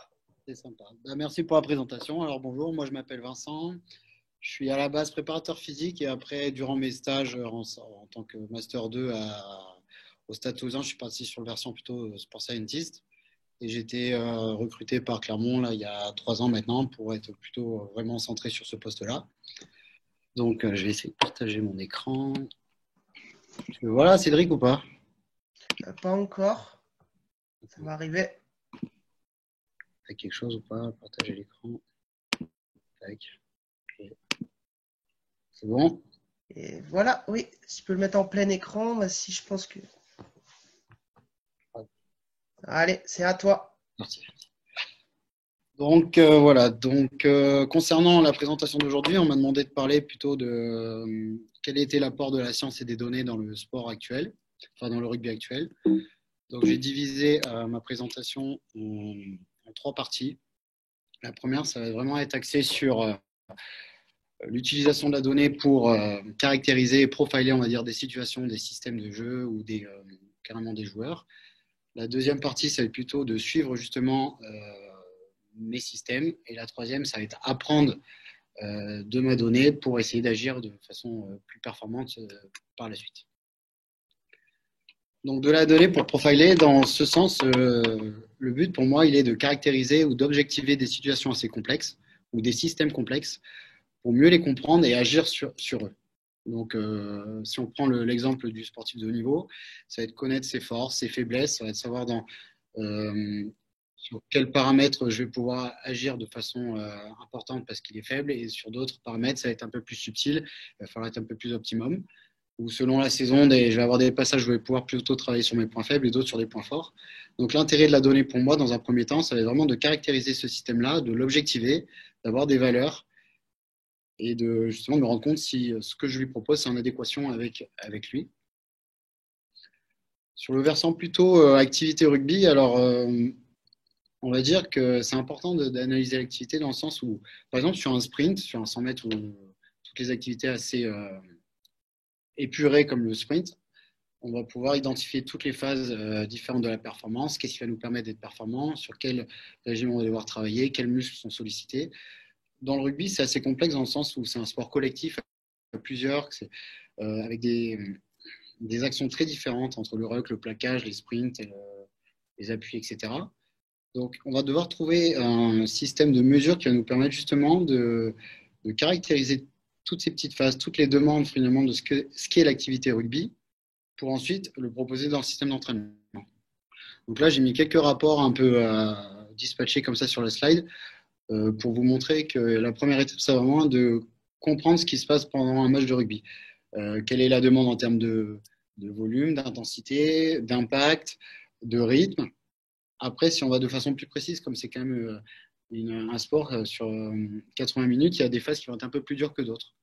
C'est sympa. Merci pour la présentation. Alors bonjour, moi je m'appelle Vincent. Je suis à la base préparateur physique et après, durant mes stages en tant que Master 2 au Stade Toulousain, je suis parti sur la version plutôt Sport Scientist. Et j'ai été recruté par Clermont là, il y a 3 ans maintenant pour être plutôt vraiment centré sur ce poste-là. Donc, je vais essayer de partager mon écran. Voilà, Cédric ou pas? Pas encore. Ça va arriver. T'as quelque chose ou pas? Partager l'écran. Tac. C'est bon? Et voilà, oui. Si je peux le mettre en plein écran, bah, si je pense que... Allez, c'est à toi. Merci. Donc, voilà. Donc, concernant la présentation d'aujourd'hui, on m'a demandé de parler plutôt de quel était l'apport de la science et des données dans le sport actuel, enfin dans le rugby actuel. Donc, j'ai divisé ma présentation en 3 parties. La première, ça va vraiment être axé sur l'utilisation de la donnée pour caractériser et profiler, on va dire, des situations, des systèmes de jeu ou carrément des joueurs. La deuxième partie, ça va être plutôt de suivre justement mes systèmes. Et la troisième, ça va être apprendre de ma donnée pour essayer d'agir de façon plus performante par la suite. Donc de la donnée pour profiler, dans ce sens, le but pour moi, il est de caractériser ou d'objectiver des situations assez complexes ou des systèmes complexes pour mieux les comprendre et agir sur eux. Donc, si on prend l'exemple du sportif de haut niveau, ça va être connaître ses forces, ses faiblesses, ça va être savoir sur quels paramètres je vais pouvoir agir de façon importante parce qu'il est faible, et sur d'autres paramètres, ça va être un peu plus subtil, il va falloir être un peu plus optimum. Ou selon la saison, je vais avoir des passages où je vais pouvoir plutôt travailler sur mes points faibles et d'autres sur des points forts. Donc, l'intérêt de la donnée pour moi, dans un premier temps, ça va être vraiment de caractériser ce système-là, de l'objectiver, d'avoir des valeurs, et de justement me rendre compte si ce que je lui propose, c'est en adéquation avec lui. Sur le versant plutôt activité rugby, alors on va dire que c'est important d'analyser l'activité dans le sens où, par exemple, sur un sprint, sur un 100 mètres, ou toutes les activités assez épurées comme le sprint, on va pouvoir identifier toutes les phases différentes de la performance, qu'est-ce qui va nous permettre d'être performant, sur quel régime on va devoir travailler, quels muscles sont sollicités. Dans le rugby, c'est assez complexe dans le sens où c'est un sport collectif à plusieurs, avec des actions très différentes entre le ruck, le plaquage, les sprints, les appuis, etc. Donc, on va devoir trouver un système de mesure qui va nous permettre justement de caractériser toutes ces petites phases, toutes les demandes finalement de ce qu'est l'activité rugby, pour ensuite le proposer dans le système d'entraînement. Donc là, j'ai mis quelques rapports un peu dispatchés comme ça sur le slide, pour vous montrer que la première étape, c'est vraiment de comprendre ce qui se passe pendant un match de rugby. Quelle est la demande en termes de volume, d'intensité, d'impact, de rythme. Après, si on va de façon plus précise, comme c'est quand même un sport sur 80 minutes, il y a des phases qui vont être un peu plus dures que d'autres.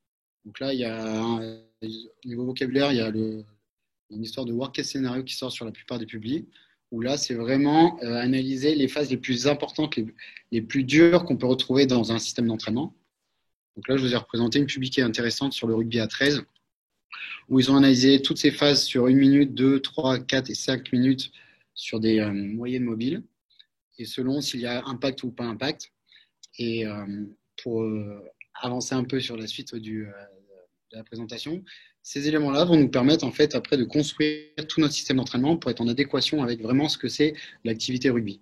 Donc là, il y a au niveau vocabulaire, il y a une histoire de worst case scénario qui sort sur la plupart des publis, où là, c'est vraiment analyser les phases les plus importantes, les plus dures qu'on peut retrouver dans un système d'entraînement. Donc là, je vous ai représenté une publi qui est intéressante sur le rugby à 13, où ils ont analysé toutes ces phases sur 1 minute, 2, 3, 4 et 5 minutes sur des moyennes mobiles, et selon s'il y a impact ou pas impact. Et pour avancer un peu sur la suite de la présentation, ces éléments-là vont nous permettre en fait après de construire tout notre système d'entraînement pour être en adéquation avec vraiment ce que c'est l'activité rugby.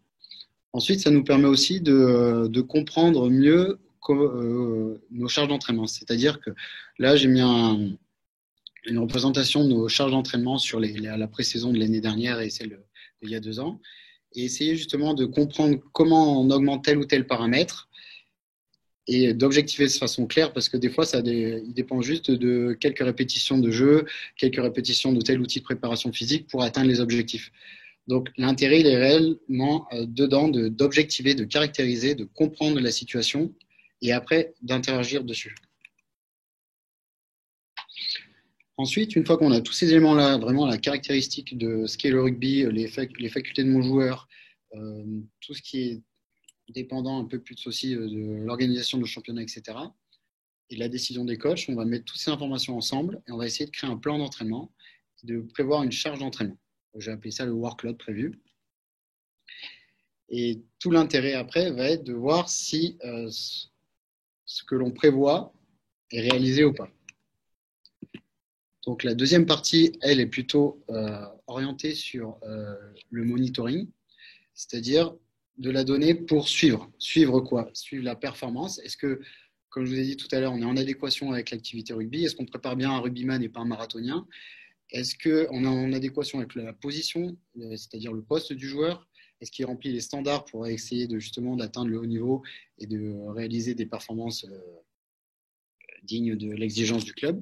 Ensuite, ça nous permet aussi de comprendre mieux nos charges d'entraînement. C'est-à-dire que là, j'ai mis une représentation de nos charges d'entraînement sur la pré-saison de l'année dernière et celle d'il y a 2 ans, et essayer justement de comprendre comment on augmente tel ou tel paramètre et d'objectiver de façon claire, parce que des fois, il dépend juste de quelques répétitions de jeu, quelques répétitions de tel outil de préparation physique pour atteindre les objectifs. Donc, l'intérêt, il est réellement dedans d'objectiver, de caractériser, de comprendre la situation et après d'interagir dessus. Ensuite, une fois qu'on a tous ces éléments-là, vraiment la caractéristique de ce qu'est le rugby, les facultés de mon joueur, tout ce qui est dépendant un peu plus aussi de l'organisation de championnat, etc., et de la décision des coachs, on va mettre toutes ces informations ensemble et on va essayer de créer un plan d'entraînement, de prévoir une charge d'entraînement. J'ai appelé ça le workload prévu. Et tout l'intérêt après va être de voir si ce que l'on prévoit est réalisé ou pas. Donc la deuxième partie, elle est plutôt orientée sur le monitoring, c'est-à-dire de la donnée pour suivre. Suivre quoi? Suivre la performance. Est-ce que, comme je vous ai dit tout à l'heure, on est en adéquation avec l'activité rugby? Est-ce qu'on prépare bien un rugbyman et pas un marathonien? Est-ce qu'on est en adéquation avec la position, c'est-à-dire le poste du joueur? Est-ce qu'il remplit les standards pour essayer justement d'atteindre le haut niveau et de réaliser des performances dignes de l'exigence du club?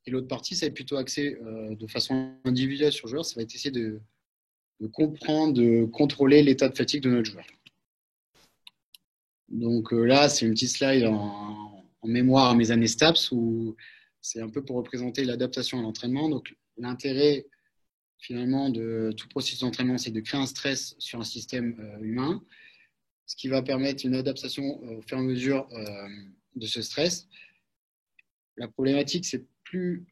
Et l'autre partie, ça va être plutôt axé de façon individuelle sur le joueur. Ça va être essayer de comprendre, de contrôler l'état de fatigue de notre joueur. Donc là, c'est une petite slide en mémoire à mes années STAPS où c'est un peu pour représenter l'adaptation à l'entraînement. Donc l'intérêt finalement de tout processus d'entraînement, c'est de créer un stress sur un système humain, ce qui va permettre une adaptation au fur et à mesure de ce stress. La problématique, c'est plus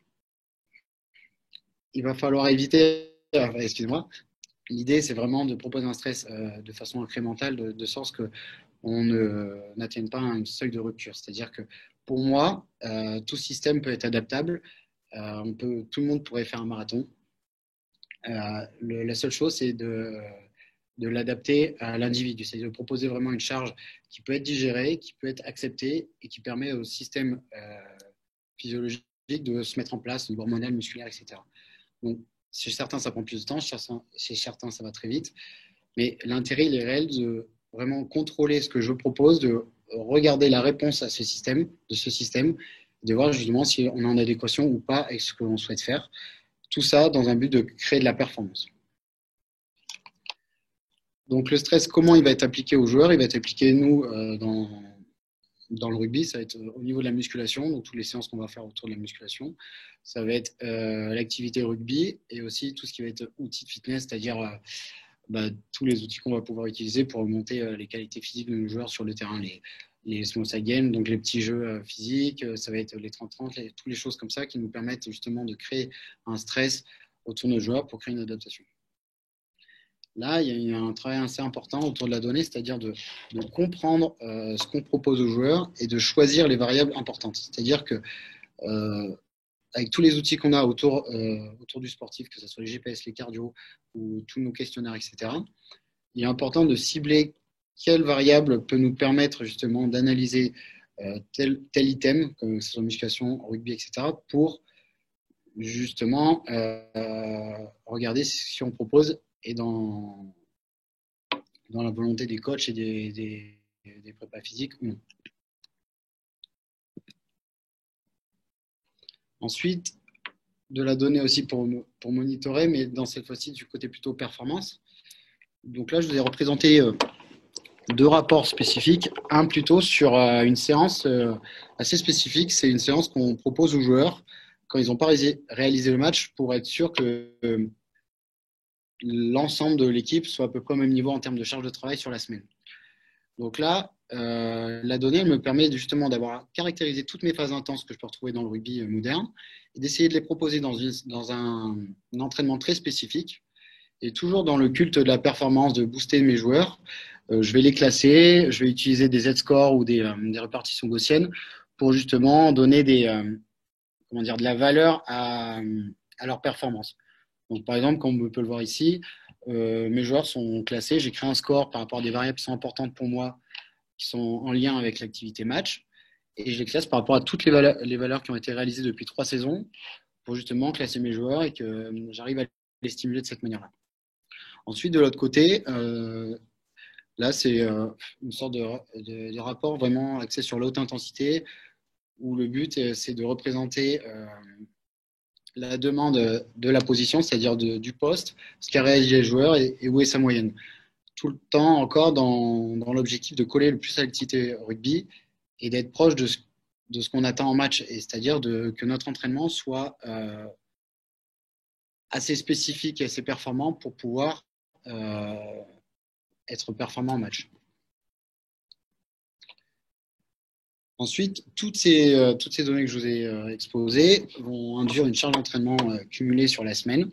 il va falloir éviter, excusez-moi, l'idée c'est vraiment de proposer un stress de façon incrémentale, de sorte qu'on n'atteigne pas un seuil de rupture. C'est-à-dire que pour moi, tout système peut être adaptable. Tout le monde pourrait faire un marathon. La seule chose, c'est de l'adapter à l'individu. C'est-à-dire de proposer vraiment une charge qui peut être digérée, qui peut être acceptée et qui permet au système physiologique de se mettre en place, au niveau hormonal, musculaire, etc. Donc, chez certains, ça prend plus de temps, chez certains, ça va très vite. Mais l'intérêt, il est réel de vraiment contrôler ce que je propose, de regarder la réponse à ce système, de voir justement si on est en adéquation ou pas avec ce que l'on souhaite faire. Tout ça dans un but de créer de la performance. Donc, le stress, comment il va être appliqué aux joueurs? Il va être appliqué, nous, dans le rugby, ça va être au niveau de la musculation, donc toutes les séances qu'on va faire autour de la musculation. Ça va être l'activité rugby et aussi tout ce qui va être outils de fitness, c'est-à-dire tous les outils qu'on va pouvoir utiliser pour augmenter les qualités physiques de nos joueurs sur le terrain. Les small side games, donc les petits jeux physiques, ça va être les 30-30, toutes les choses comme ça qui nous permettent justement de créer un stress autour de nos joueurs pour créer une adaptation. Là, il y a un travail assez important autour de la donnée, c'est-à-dire de comprendre ce qu'on propose aux joueurs et de choisir les variables importantes. C'est-à-dire que avec tous les outils qu'on a autour du sportif, que ce soit les GPS, les cardio ou tous nos questionnaires, etc., il est important de cibler quelle variable peut nous permettre justement d'analyser tel item, que ce soit musculation, rugby, etc., pour justement regarder si on propose et dans la volonté des coachs et des prépas physiques ou non. Ensuite, de la donnée aussi pour monitorer, mais dans cette fois-ci du côté plutôt performance. Donc là, je vous ai représenté 2 rapports spécifiques. Un plutôt sur une séance assez spécifique. C'est une séance qu'on propose aux joueurs quand ils n'ont pas réalisé le match pour être sûr que l'ensemble de l'équipe soit à peu près au même niveau en termes de charge de travail sur la semaine. Donc là, la donnée elle me permet justement d'avoir caractérisé toutes mes phases intenses que je peux retrouver dans le rugby moderne et d'essayer de les proposer dans un entraînement très spécifique. Et toujours dans le culte de la performance, de booster mes joueurs, je vais les classer, je vais utiliser des Z-scores ou des répartitions gaussiennes pour justement donner de la valeur à leur performance. Donc, par exemple, comme on peut le voir ici, mes joueurs sont classés. J'ai créé un score par rapport à des variables qui sont importantes pour moi, qui sont en lien avec l'activité match. Et je les classe par rapport à toutes les valeurs qui ont été réalisées depuis 3 saisons pour justement classer mes joueurs et que j'arrive à les stimuler de cette manière-là. Ensuite, de l'autre côté, là, c'est une sorte de rapport vraiment axé sur la haute intensité où le but, c'est de représenter la demande de la position, c'est-à-dire du poste, ce qu'a réalisé le joueur et où est sa moyenne. Tout le temps encore dans l'objectif de coller le plus à l'activité rugby et d'être proche de ce qu'on attend en match, c'est-à-dire que notre entraînement soit assez spécifique et assez performant pour pouvoir être performant en match. Ensuite, toutes ces données que je vous ai exposées vont induire une charge d'entraînement cumulée sur la semaine.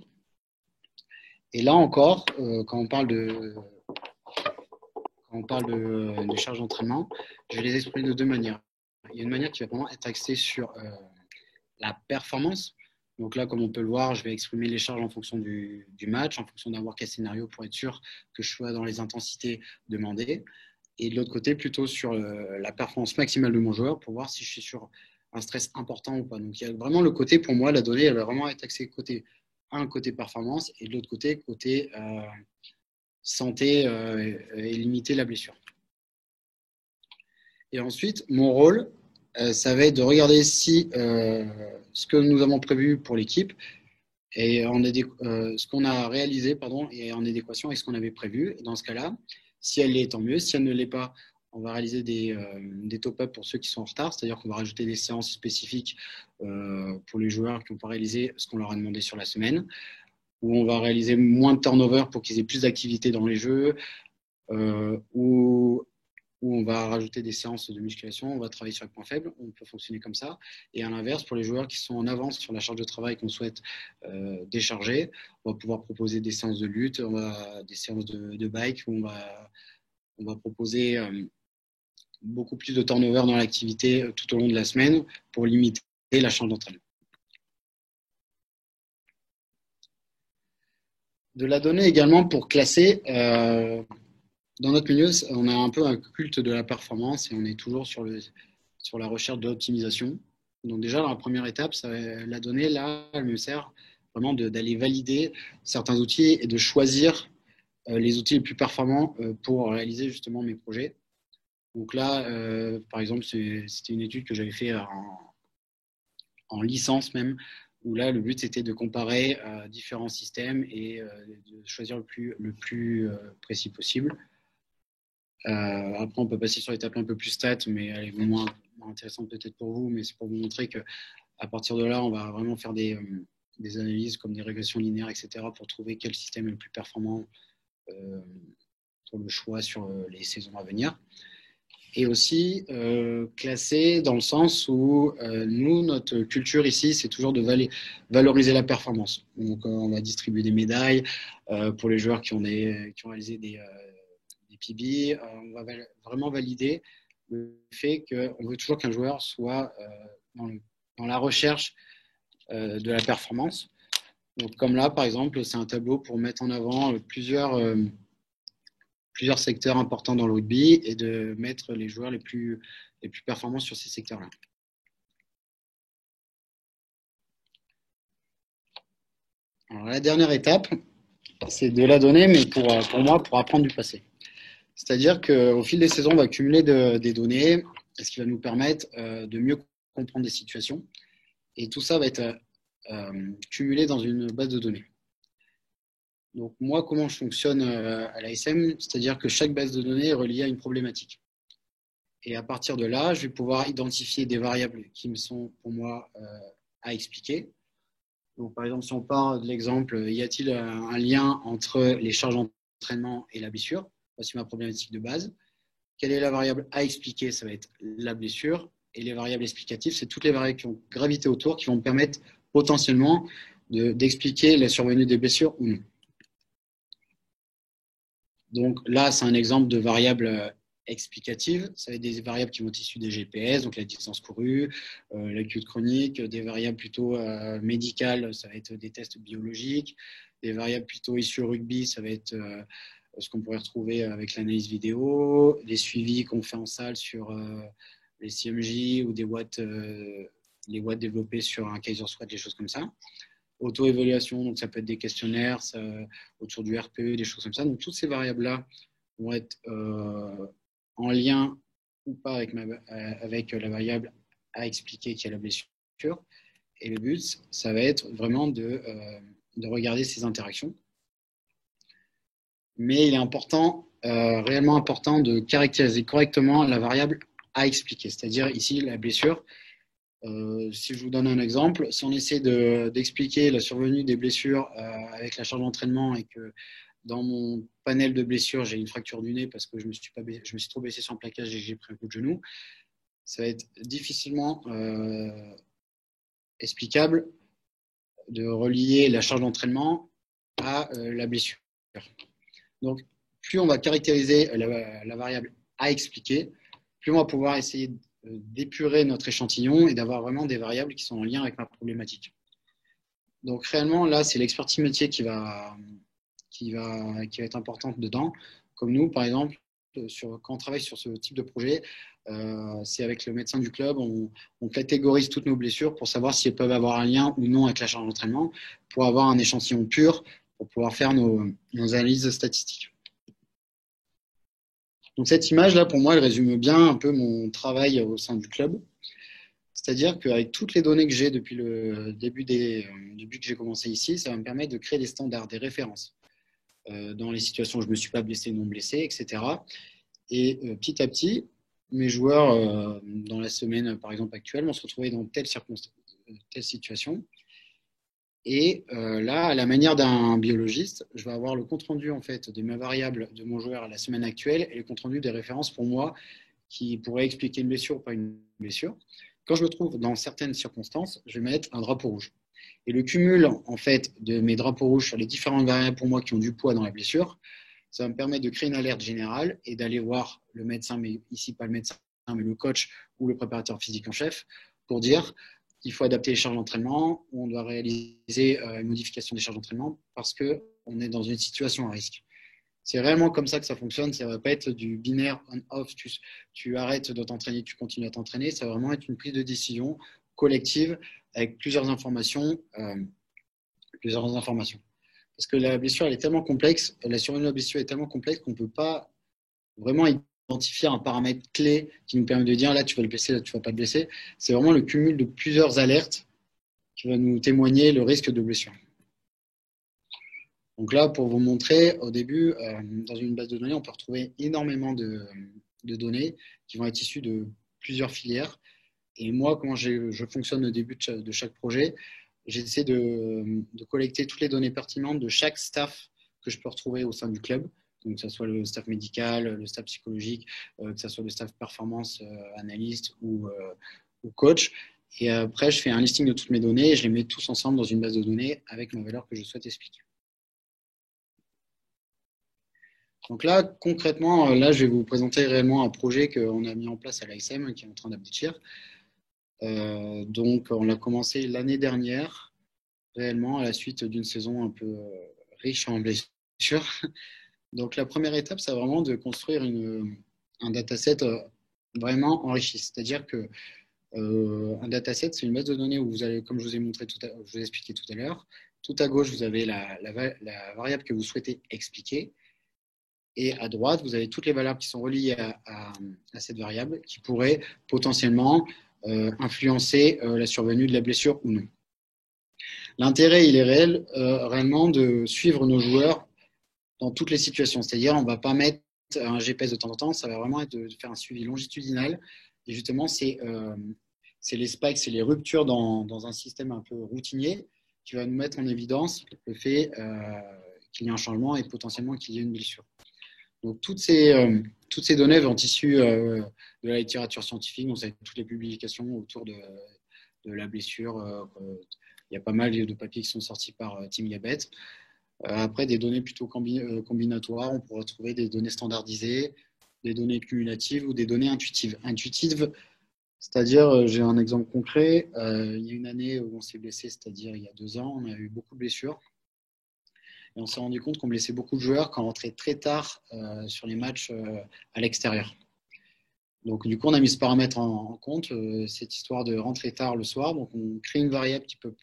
Et là encore, quand on parle de charge d'entraînement, je vais les exprimer de 2 manières. Il y a une manière qui va vraiment être axée sur la performance. Donc là, comme on peut le voir, je vais exprimer les charges en fonction du match, en fonction d'un worst case scénario pour être sûr que je sois dans les intensités demandées. Et de l'autre côté, plutôt sur la performance maximale de mon joueur pour voir si je suis sur un stress important ou pas. Donc il y a vraiment le côté, pour moi, la donnée, elle va vraiment être axée côté performance et de l'autre côté santé et limiter la blessure. Et ensuite, mon rôle, ça va être de regarder si ce que nous avons prévu pour l'équipe et ce qu'on a réalisé est en adéquation avec ce qu'on avait prévu. Et dans ce cas-là, si elle l'est, tant mieux. Si elle ne l'est pas, on va réaliser des top-up pour ceux qui sont en retard, c'est-à-dire qu'on va rajouter des séances spécifiques pour les joueurs qui n'ont pas réalisé ce qu'on leur a demandé sur la semaine, où on va réaliser moins de turnover pour qu'ils aient plus d'activité dans les jeux, où on va rajouter des séances de musculation, on va travailler sur les points faibles, on peut fonctionner comme ça. Et à l'inverse, pour les joueurs qui sont en avance sur la charge de travail qu'on souhaite décharger, on va pouvoir proposer des séances de lutte, des séances de bike, où on va proposer beaucoup plus de turnover dans l'activité tout au long de la semaine pour limiter la charge d'entraînement. De la donnée également pour classer. Dans notre milieu, on a un peu un culte de la performance et on est toujours sur la recherche de l'optimisation. Donc déjà, dans la première étape, la donnée, là, elle me sert vraiment d'aller valider certains outils et de choisir les outils les plus performants pour réaliser justement mes projets. Donc là, par exemple, c'était une étude que j'avais fait en licence même, où là, le but, c'était de comparer différents systèmes et de choisir le plus précis possible. Après, on peut passer sur l'étape un peu plus stat, mais elle est moins intéressante peut-être pour vous, mais c'est pour vous montrer qu'à partir de là, on va vraiment faire des analyses comme des régressions linéaires, etc., pour trouver quel système est le plus performant pour le choix sur les saisons à venir. Et aussi classé dans le sens où nous, notre culture ici, c'est toujours de valoriser la performance. Donc, on va distribuer des médailles pour les joueurs qui ont réalisé des PB. On va vraiment valider le fait qu'on veut toujours qu'un joueur soit dans la recherche de la performance. Donc, comme là, par exemple, c'est un tableau pour mettre en avant plusieurs secteurs importants dans le rugby et de mettre les joueurs les plus performants sur ces secteurs-là. Alors, la dernière étape, c'est de la donnée, mais pour moi, pour apprendre du passé. C'est-à-dire qu'au fil des saisons, on va accumuler des données, ce qui va nous permettre de mieux comprendre des situations. Et tout ça va être cumulé dans une base de données. Donc moi, comment je fonctionne à l'ASM, c'est-à-dire que chaque base de données est reliée à une problématique. Et à partir de là, je vais pouvoir identifier des variables qui me sont pour moi à expliquer. Donc, par exemple, si on part de l'exemple, y a-t-il un lien entre les charges d'entraînement et la blessure? Voici ma problématique de base. Quelle est la variable à expliquer? Ça va être la blessure. Et les variables explicatives, c'est toutes les variables qui vont graviter autour, qui vont me permettre potentiellement d'expliquer la survenue des blessures ou non. Donc là, c'est un exemple de variables explicatives. Ça va être des variables qui vont être issues des GPS, donc la distance courue, l'acute chronique, des variables plutôt médicales, ça va être des tests biologiques, des variables plutôt issues au rugby, ça va être ce qu'on pourrait retrouver avec l'analyse vidéo, des suivis qu'on fait en salle sur les CMJ ou des watts, les watts développés sur un Kaiser Squat, des choses comme ça. Auto-évaluation, donc ça peut être des questionnaires autour du RPE, des choses comme ça. Donc toutes ces variables-là vont être en lien ou pas avec la variable à expliquer qui est la blessure. Et le but, ça va être vraiment de regarder ces interactions. Mais il est important, réellement important, de caractériser correctement la variable à expliquer. C'est-à-dire ici, la blessure. Si je vous donne un exemple, si on essaie d'expliquer la survenue des blessures avec la charge d'entraînement et que dans mon panel de blessures, j'ai une fracture du nez parce que je me suis trop baissé sur un plaquage et j'ai pris un coup de genou, ça va être difficilement explicable de relier la charge d'entraînement à la blessure. Donc, plus on va caractériser la variable à expliquer, plus on va pouvoir essayer d'épurer notre échantillon et d'avoir vraiment des variables qui sont en lien avec ma problématique. Donc réellement, là, c'est l'expertise métier qui va être importante dedans. Comme nous, par exemple, quand on travaille sur ce type de projet, c'est avec le médecin du club, on catégorise toutes nos blessures pour savoir si elles peuvent avoir un lien ou non avec la charge d'entraînement, pour avoir un échantillon pur, pour pouvoir faire nos analyses statistiques. Donc cette image-là, pour moi, elle résume bien un peu mon travail au sein du club. C'est-à-dire qu'avec toutes les données que j'ai depuis le début que j'ai commencé ici, ça va me permettre de créer des standards, des références dans les situations où je ne me suis pas blessé, non blessé, etc. Et petit à petit, mes joueurs, dans la semaine, par exemple, actuelle, vont se retrouver dans telle situation. Et là, à la manière d'un biologiste, je vais avoir le compte-rendu en fait, de mes variables de mon joueur à la semaine actuelle et le compte-rendu des références pour moi qui pourraient expliquer une blessure ou pas une blessure. Quand je me trouve dans certaines circonstances, je vais mettre un drapeau rouge. Et le cumul en fait, de mes drapeaux rouges sur les différentes variables pour moi qui ont du poids dans la blessure, ça va me permettre de créer une alerte générale et d'aller voir le médecin, mais ici pas le médecin, mais le coach ou le préparateur physique en chef, pour dire il faut adapter les charges d'entraînement, ou on doit réaliser une modification des charges d'entraînement parce qu'on est dans une situation à risque. C'est réellement comme ça que ça fonctionne. Ça ne va pas être du binaire on-off, tu arrêtes de t'entraîner, tu continues à t'entraîner. Ça va vraiment être une prise de décision collective avec plusieurs informations. Parce que la blessure, elle est tellement complexe, la survenue de la blessure est tellement complexe qu'on ne peut pas vraiment identifier un paramètre clé qui nous permet de dire là tu vas le blesser, là tu ne vas pas le blesser. C'est vraiment le cumul de plusieurs alertes qui va nous témoigner le risque de blessure. Donc là, pour vous montrer, au début, dans une base de données, on peut retrouver énormément de données qui vont être issues de plusieurs filières. Et moi, comment je fonctionne au début de chaque projet, j'essaie de collecter toutes les données pertinentes de chaque staff que je peux retrouver au sein du club. Donc, que ce soit le staff médical, le staff psychologique, que ce soit le staff performance, analyste ou coach. Et après, je fais un listing de toutes mes données et je les mets tous ensemble dans une base de données avec ma valeur que je souhaite expliquer. Donc là, concrètement, là, je vais vous présenter réellement un projet qu'on a mis en place à l'ASM qui est en train d'aboutir. Donc, on l'a commencé l'année dernière, réellement, à la suite d'une saison un peu riche en blessures. Donc, la première étape, c'est vraiment de construire un dataset vraiment enrichi. C'est-à-dire que un dataset, c'est une base de données où vous allez, comme je vous ai montré je vous ai expliqué tout à l'heure, tout à gauche, vous avez la variable que vous souhaitez expliquer. Et à droite, vous avez toutes les valeurs qui sont reliées à cette variable qui pourraient potentiellement influencer la survenue de la blessure ou non. L'intérêt, il est réellement de suivre nos joueurs dans toutes les situations. C'est-à-dire, on ne va pas mettre un GPS de temps en temps, ça va vraiment être de faire un suivi longitudinal. Et justement, c'est c'est les spikes, c'est les ruptures dans un système un peu routinier qui va nous mettre en évidence le fait qu'il y a un changement et potentiellement qu'il y ait une blessure. Donc, toutes ces données vont issues de la littérature scientifique, donc avec toutes les publications autour de la blessure. Il y a pas mal de papiers qui sont sortis par Tim Gabet. Après, des données plutôt combinatoires, on pourra trouver des données standardisées, des données cumulatives ou des données intuitives. Intuitives, c'est-à-dire, j'ai un exemple concret, il y a une année où on s'est blessé, c'est-à-dire il y a 2 ans, on a eu beaucoup de blessures. Et on s'est rendu compte qu'on blessait beaucoup de joueurs quand on rentrait très tard sur les matchs à l'extérieur. Donc, du coup, on a mis ce paramètre en compte, cette histoire de rentrer tard le soir. Donc, on crée une variable qui peut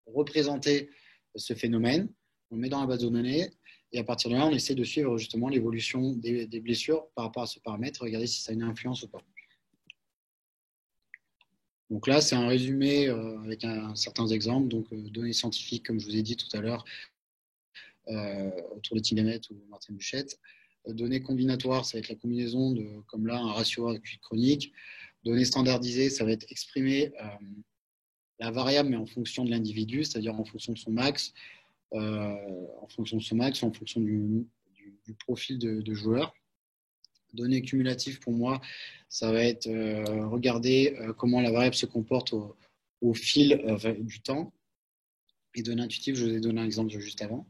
représenter ce phénomène. On le met dans la base de données. Et à partir de là, on essaie de suivre justement l'évolution des blessures par rapport à ce paramètre, regarder si ça a une influence ou pas. Donc là, c'est un résumé avec certains exemples. Donc, données scientifiques, comme je vous ai dit tout à l'heure, autour de Tim Gabet ou Martin Buchheit. Données combinatoires, ça va être la combinaison de, comme là, un ratio chronique. Données standardisées, ça va être exprimer la variable, mais en fonction de l'individu, c'est-à-dire en fonction de son max, ou en fonction du profil de joueur. Données cumulatives, pour moi, ça va être regarder comment la variable se comporte au fil du temps. Et données intuitives, je vous ai donné un exemple juste avant.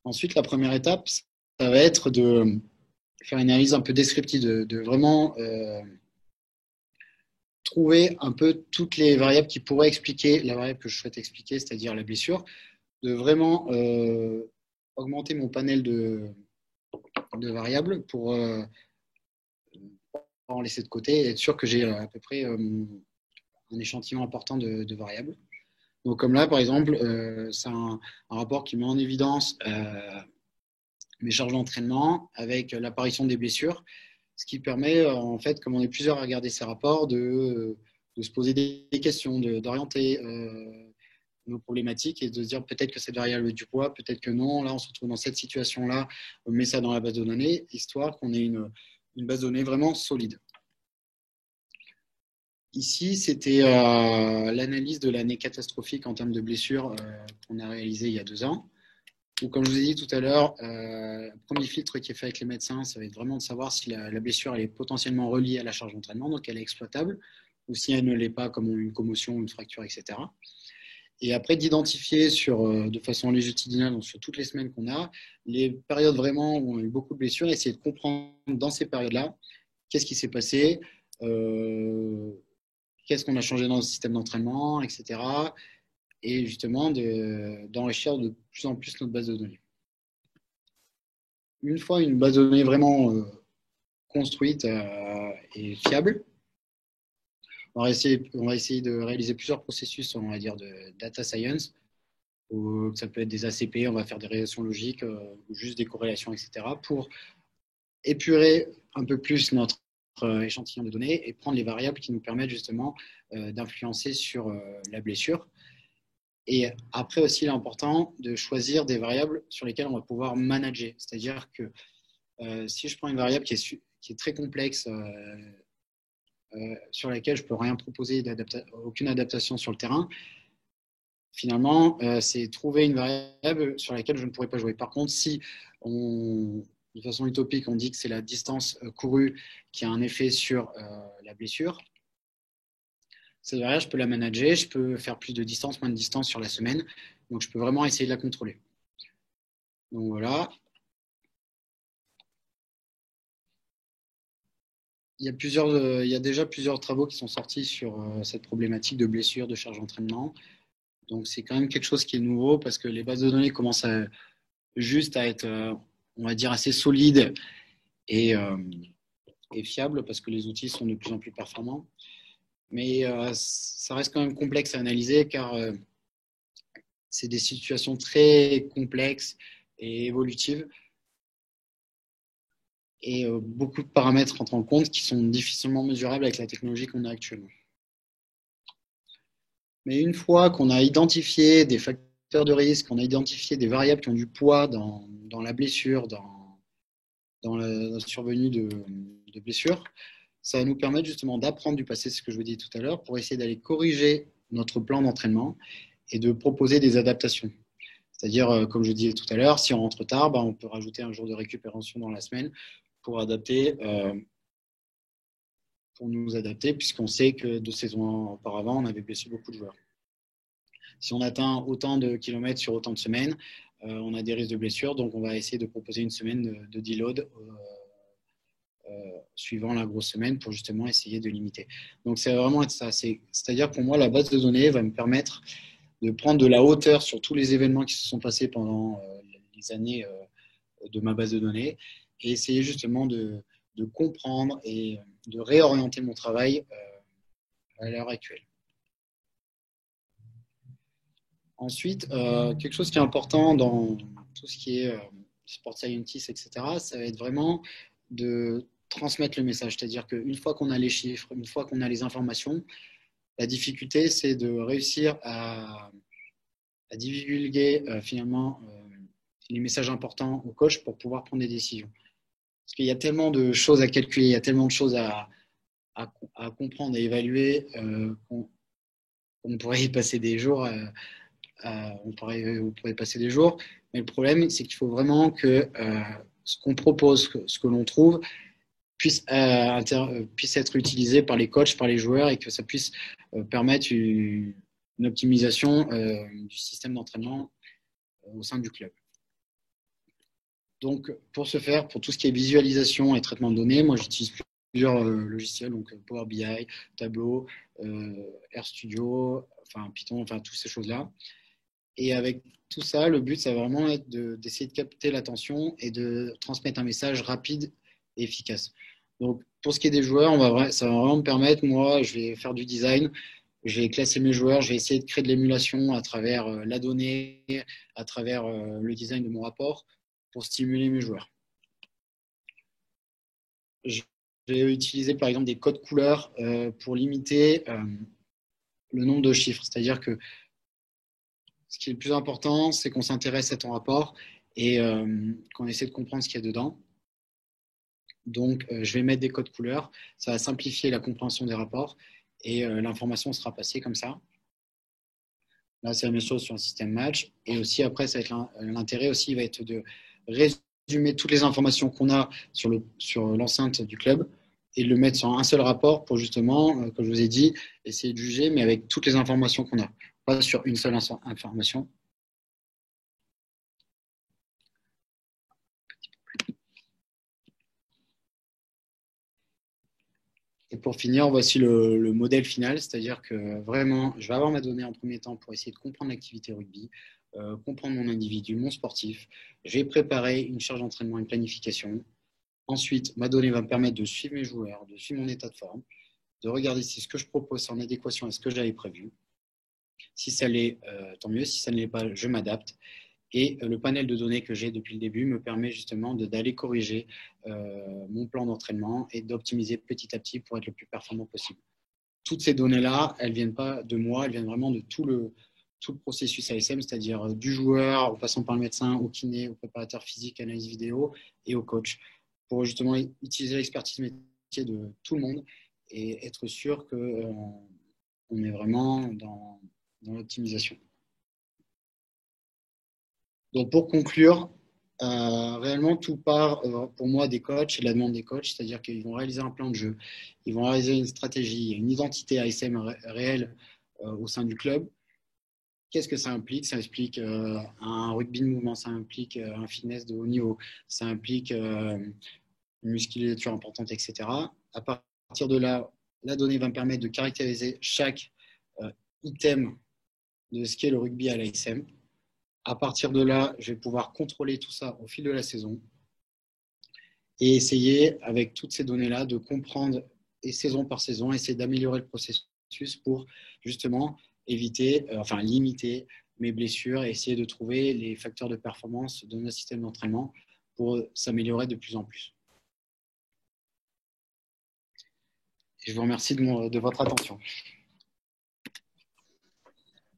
Ensuite, la première étape, ça va être de faire une analyse un peu descriptive, de vraiment trouver un peu toutes les variables qui pourraient expliquer la variable que je souhaite expliquer, c'est-à-dire la blessure, de vraiment augmenter mon panel de variables pour en laisser de côté et être sûr que j'ai à peu près un échantillon important de variables. Donc, comme là, par exemple, c'est un rapport qui met en évidence mes charges d'entraînement avec l'apparition des blessures, ce qui permet, en fait, comme on est plusieurs à regarder ces rapports, de se poser des questions, d'orienter nos problématiques et de se dire peut-être que cette variable est du poids, peut-être que non. Là, on se retrouve dans cette situation-là, on met ça dans la base de données, histoire qu'on ait une base de données vraiment solide. Ici, c'était l'analyse de l'année catastrophique en termes de blessures qu'on a réalisée il y a 2 ans. Donc, comme je vous ai dit tout à l'heure, le premier filtre qui est fait avec les médecins, ça va être vraiment de savoir si la blessure elle est potentiellement reliée à la charge d'entraînement, donc elle est exploitable, ou si elle ne l'est pas, comme une commotion, une fracture, etc. Et après, d'identifier de façon longitudinale, donc sur toutes les semaines qu'on a, les périodes vraiment où on a eu beaucoup de blessures, et essayer de comprendre dans ces périodes-là qu'est-ce qui s'est passé, qu'est-ce qu'on a changé dans le système d'entraînement, etc. Et justement d'enrichir de plus en plus notre base de données. Une fois une base de données vraiment construite et fiable, on va essayer de réaliser plusieurs processus, on va dire, de data science. Ou ça peut être des ACP, on va faire des régressions logiques, ou juste des corrélations, etc. pour épurer un peu plus notre échantillon de données et prendre les variables qui nous permettent justement d'influencer sur la blessure. Et après aussi, il est important de choisir des variables sur lesquelles on va pouvoir manager. C'est-à-dire que si je prends une variable qui est très complexe, sur laquelle je ne peux rien proposer, aucune adaptation sur le terrain, finalement, c'est trouver une variable sur laquelle je ne pourrais pas jouer. Par contre, si de façon utopique, on dit que c'est la distance courue qui a un effet sur la blessure, cette variable, je peux la manager, je peux faire plus de distance, moins de distance sur la semaine. Donc, je peux vraiment essayer de la contrôler. Donc, voilà. Il y a déjà plusieurs travaux qui sont sortis sur cette problématique de blessure, de charge d'entraînement. Donc, c'est quand même quelque chose qui est nouveau parce que les bases de données commencent juste à être, on va dire, assez solides et fiables parce que les outils sont de plus en plus performants. Mais ça reste quand même complexe à analyser car c'est des situations très complexes et évolutives et beaucoup de paramètres entrent en compte qui sont difficilement mesurables avec la technologie qu'on a actuellement. Mais une fois qu'on a identifié des facteurs de risque, qu'on a identifié des variables qui ont du poids dans la blessure, dans la survenue de blessures, ça va nous permettre justement d'apprendre du passé, c'est ce que je vous dis tout à l'heure, pour essayer d'aller corriger notre plan d'entraînement et de proposer des adaptations. C'est-à-dire, comme je disais tout à l'heure, si on rentre tard, on peut rajouter un jour de récupération dans la semaine pour nous adapter, puisqu'on sait que 2 saisons auparavant, on avait blessé beaucoup de joueurs. Si on atteint autant de kilomètres sur autant de semaines, on a des risques de blessure, donc on va essayer de proposer une semaine de deload suivant la grosse semaine pour justement essayer de limiter. Donc c'est vraiment ça. C'est-à-dire pour moi, la base de données va me permettre de prendre de la hauteur sur tous les événements qui se sont passés pendant les années de ma base de données et essayer justement de comprendre et de réorienter mon travail à l'heure actuelle. Ensuite, quelque chose qui est important dans tout ce qui est sport scientist, etc., ça va être vraiment de transmettre le message. C'est-à-dire qu'une fois qu'on a les chiffres, une fois qu'on a les informations, la difficulté, c'est de réussir à divulguer finalement les messages importants au coach pour pouvoir prendre des décisions. Parce qu'il y a tellement de choses à calculer, il y a tellement de choses à comprendre et évaluer qu'on pourrait y passer des jours. On pourrait passer des jours. Mais le problème, c'est qu'il faut vraiment que ce qu'on propose, ce que l'on trouve, puisse être utilisé par les coachs, par les joueurs et que ça puisse permettre une optimisation du système d'entraînement au sein du club. Donc, pour ce faire, pour tout ce qui est visualisation et traitement de données, moi, j'utilise plusieurs logiciels, donc Power BI, Tableau, RStudio, Python, toutes ces choses-là. Et avec tout ça, le but, ça va vraiment être d'essayer de capter l'attention et de transmettre un message rapide et efficace. Donc, pour ce qui est des joueurs, ça va vraiment me permettre, moi, je vais faire du design, je vais classer mes joueurs, je vais essayer de créer de l'émulation à travers la donnée, à travers le design de mon rapport pour stimuler mes joueurs. Je vais utiliser par exemple des codes couleurs pour limiter le nombre de chiffres. C'est-à-dire que ce qui est le plus important, c'est qu'on s'intéresse à ton rapport et qu'on essaie de comprendre ce qu'il y a dedans. Donc, je vais mettre des codes couleurs. Ça va simplifier la compréhension des rapports et l'information sera passée comme ça. Là, c'est la même chose sur un système match. Et aussi, après, ça va être l'intérêt aussi va être de résumer toutes les informations qu'on a sur l'enceinte du club et de le mettre sur un seul rapport pour justement, comme je vous ai dit, essayer de juger, mais avec toutes les informations qu'on a, pas sur une seule information. Et pour finir, voici le modèle final, c'est-à-dire que vraiment, je vais avoir ma donnée en premier temps pour essayer de comprendre l'activité rugby, comprendre mon individu, mon sportif. Je vais préparer une charge d'entraînement, une planification. Ensuite, ma donnée va me permettre de suivre mes joueurs, de suivre mon état de forme, de regarder si ce que je propose est en adéquation avec ce que j'avais prévu. Si ça l'est, tant mieux. Si ça ne l'est pas, je m'adapte. Et le panel de données que j'ai depuis le début me permet justement d'aller corriger mon plan d'entraînement et d'optimiser petit à petit pour être le plus performant possible. Toutes ces données-là, elles ne viennent pas de moi, elles viennent vraiment de tout le processus ASM, c'est-à-dire du joueur, en passant par le médecin, au kiné, au préparateur physique, analyse vidéo et au coach, pour justement utiliser l'expertise métier de tout le monde et être sûr qu'on est vraiment dans l'optimisation. Donc, pour conclure, réellement, tout part pour moi des coachs et de la demande des coachs, c'est-à-dire qu'ils vont réaliser un plan de jeu, ils vont réaliser une stratégie, une identité ASM réelle au sein du club. Qu'est-ce que ça implique? Ça implique un rugby de mouvement, ça implique un fitness de haut niveau, ça implique une musculature importante, etc. À partir de là, la donnée va me permettre de caractériser chaque item de ce qu'est le rugby à l'ASM. À partir de là, je vais pouvoir contrôler tout ça au fil de la saison et essayer, avec toutes ces données-là, de comprendre, et saison par saison, essayer d'améliorer le processus pour justement limiter mes blessures et essayer de trouver les facteurs de performance de notre système d'entraînement pour s'améliorer de plus en plus. Et je vous remercie de votre attention.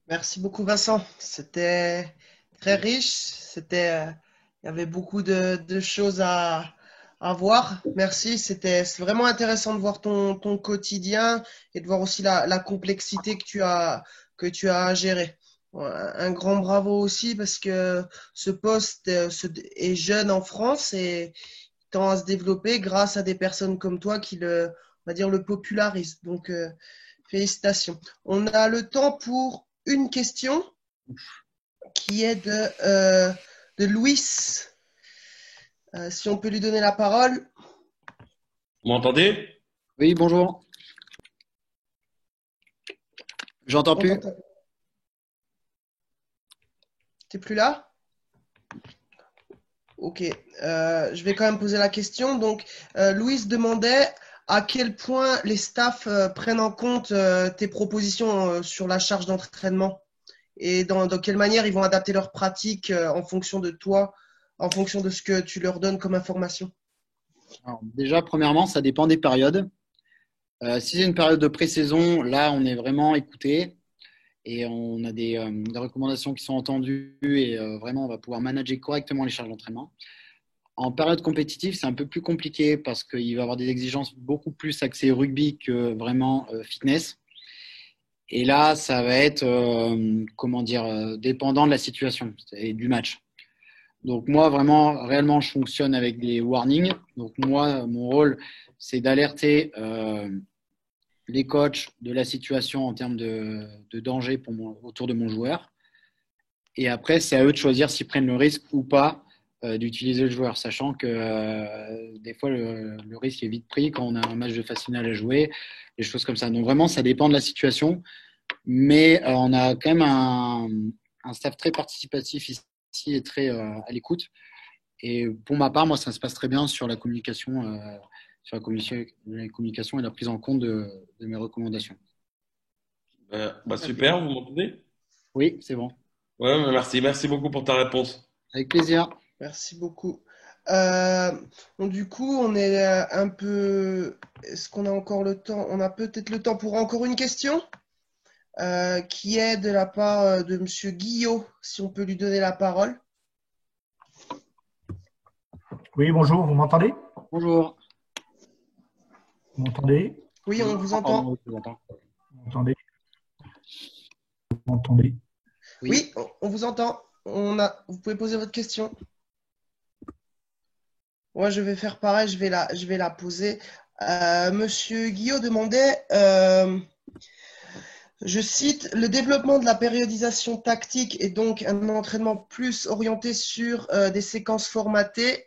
Merci beaucoup, Vincent. C'était très riche. Il y avait beaucoup de choses à À voir, merci. C'est vraiment intéressant de voir ton quotidien et de voir aussi la complexité que tu as à gérer. Un grand bravo aussi parce que ce poste est jeune en France et tend à se développer grâce à des personnes comme toi qui on va dire, le popularisent. Donc, félicitations. On a le temps pour une question qui est de Louis. Si on peut lui donner la parole. Vous m'entendez? Oui, bonjour. J'entends plus. T'es plus là? Ok. Je vais quand même poser la question. Donc, Louise demandait à quel point les staffs prennent en compte tes propositions sur la charge d'entraînement et dans quelle manière ils vont adapter leurs pratiques en fonction de toi, en fonction de ce que tu leur donnes comme information. Alors, déjà, premièrement, ça dépend des périodes. Si c'est une période de pré-saison, là, on est vraiment écouté et on a des recommandations qui sont entendues et vraiment, on va pouvoir manager correctement les charges d'entraînement. En période compétitive, c'est un peu plus compliqué parce qu'il va y avoir des exigences beaucoup plus axées rugby que vraiment fitness. Et là, ça va être, dépendant de la situation et du match. Donc moi, vraiment, réellement, je fonctionne avec des warnings. Donc moi, mon rôle, c'est d'alerter les coachs de la situation en termes de danger autour de mon joueur. Et après, c'est à eux de choisir s'ils prennent le risque ou pas d'utiliser le joueur, sachant que des fois, le risque est vite pris quand on a un match de phase finale à jouer, des choses comme ça. Donc vraiment, ça dépend de la situation. Mais on a quand même un staff très participatif ici et très à l'écoute. Et pour ma part, moi, ça se passe très bien sur la communication, la communication et la prise en compte de mes recommandations. Super, vous m'entendez? Oui, c'est bon. Ouais, merci beaucoup pour ta réponse. Avec plaisir. Merci beaucoup. Donc, du coup, on est un peu. Est-ce qu'on a encore le temps? On a peut-être le temps pour encore une question qui est de la part de Monsieur Guillot, si on peut lui donner la parole. Oui, bonjour, vous m'entendez? Bonjour. Vous m'entendez? Oui, on vous entend. Vous m'entendez? Vous m'entendez? Oui, on vous entend. Vous pouvez poser votre question. Moi, je vais faire pareil, je vais la poser. Monsieur Guillot demandait, je cite, le développement de la périodisation tactique et donc un entraînement plus orienté sur des séquences formatées,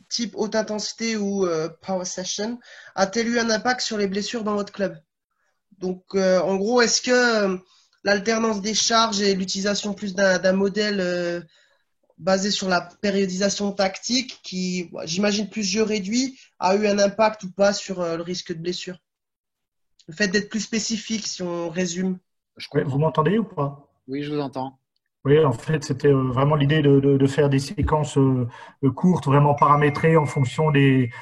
type haute intensité ou power session, a-t-elle eu un impact sur les blessures dans votre club? Donc, en gros, est-ce que l'alternance des charges et l'utilisation plus d'un modèle basé sur la périodisation tactique, qui, j'imagine, plus jeu réduit, a eu un impact ou pas sur le risque de blessure? Le fait d'être plus spécifique, si on résume. Ouais, vous m'entendez ou pas? Oui, je vous entends. Oui, en fait, c'était vraiment l'idée de faire des séquences courtes, vraiment paramétrées en fonction des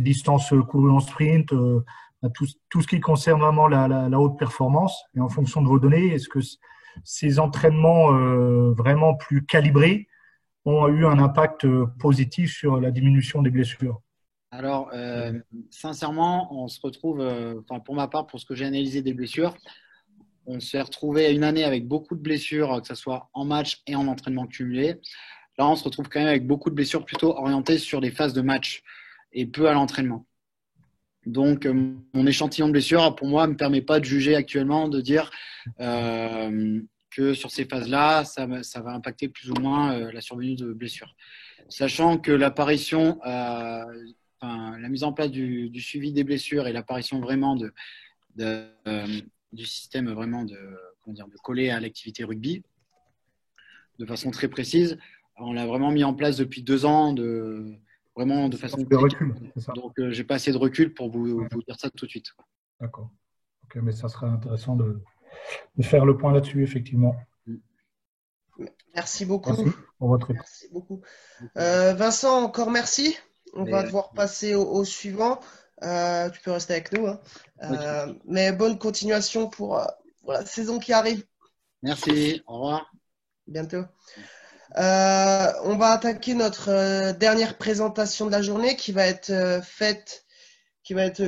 distances courues en sprint, tout ce qui concerne vraiment la haute performance. Et en fonction de vos données, est-ce que ces entraînements vraiment plus calibrés ont eu un impact positif sur la diminution des blessures? Alors, sincèrement, on se retrouve, pour ma part, pour ce que j'ai analysé des blessures, on s'est retrouvé à une année avec beaucoup de blessures, que ce soit en match et en entraînement cumulé. Là, on se retrouve quand même avec beaucoup de blessures plutôt orientées sur des phases de match et peu à l'entraînement. Donc, mon échantillon de blessures, pour moi, ne me permet pas de juger actuellement, de dire que sur ces phases-là, ça va impacter plus ou moins la survenue de blessures. Sachant que l'apparition, la mise en place du suivi des blessures et l'apparition vraiment du système vraiment de coller à l'activité rugby de façon très précise, on l'a vraiment mis en place depuis 2 ans, vraiment de façon de recul, c'est ça. Donc, j'ai pas assez de recul pour vous dire ça tout de suite. D'accord. Ok, mais ça serait intéressant de faire le point là-dessus, effectivement. Merci beaucoup. Merci pour votre réponse. Merci beaucoup. Vincent, encore merci. On va devoir passer au suivant. Tu peux rester avec nous. Hein. Mais bonne continuation pour la saison qui arrive. Merci. Au revoir. Bientôt. On va attaquer notre dernière présentation de la journée qui va être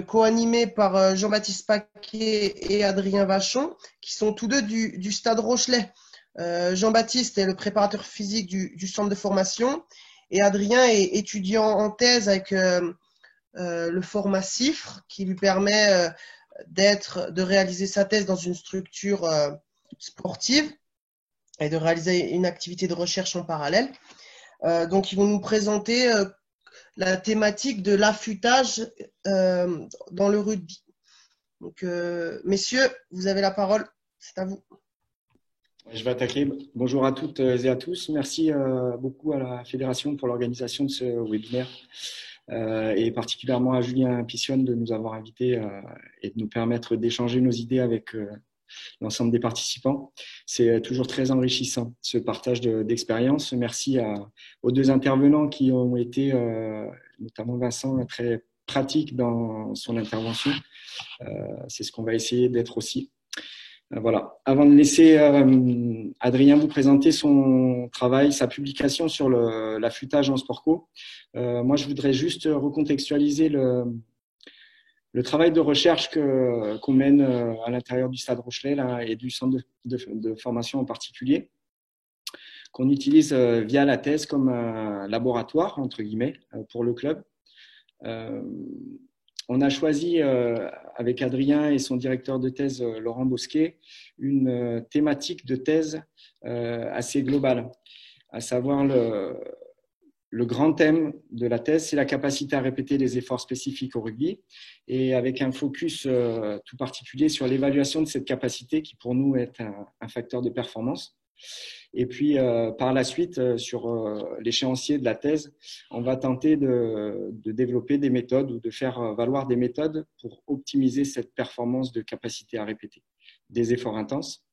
co-animée par Jean-Baptiste Paquet et Adrien Vachon, qui sont tous deux du Stade Rochelet. Jean-Baptiste est le préparateur physique du centre de formation et Adrien est étudiant en thèse avec le format CIFRE qui lui permet de réaliser sa thèse dans une structure sportive et de réaliser une activité de recherche en parallèle. Donc, ils vont nous présenter la thématique de l'affûtage dans le rugby. Donc, messieurs, vous avez la parole. C'est à vous. Je vais attaquer. Bonjour à toutes et à tous. Merci beaucoup à la Fédération pour l'organisation de ce webinaire et particulièrement à Julien Pissionne de nous avoir invités et de nous permettre d'échanger nos idées avec l'ensemble des participants. C'est toujours très enrichissant ce partage d'expérience. Merci aux deux intervenants qui ont été, notamment Vincent, très pratique dans son intervention. C'est ce qu'on va essayer d'être aussi. Voilà. Avant de laisser Adrien vous présenter son travail, sa publication sur l'affûtage en sport co, moi je voudrais juste recontextualiser le travail de recherche qu'on mène à l'intérieur du Stade Rochelet là, et du centre de formation en particulier, qu'on utilise via la thèse comme un laboratoire, entre guillemets, pour le club. On a choisi, avec Adrien et son directeur de thèse, Laurent Bosquet, une thématique de thèse assez globale, à savoir le grand thème de la thèse, c'est la capacité à répéter les efforts spécifiques au rugby, et avec un focus tout particulier sur l'évaluation de cette capacité qui, pour nous, est un facteur de performance. Et puis, par la suite, sur l'échéancier de la thèse, on va tenter de développer des méthodes ou de faire valoir des méthodes pour optimiser cette performance de capacité à répéter. Des efforts intenses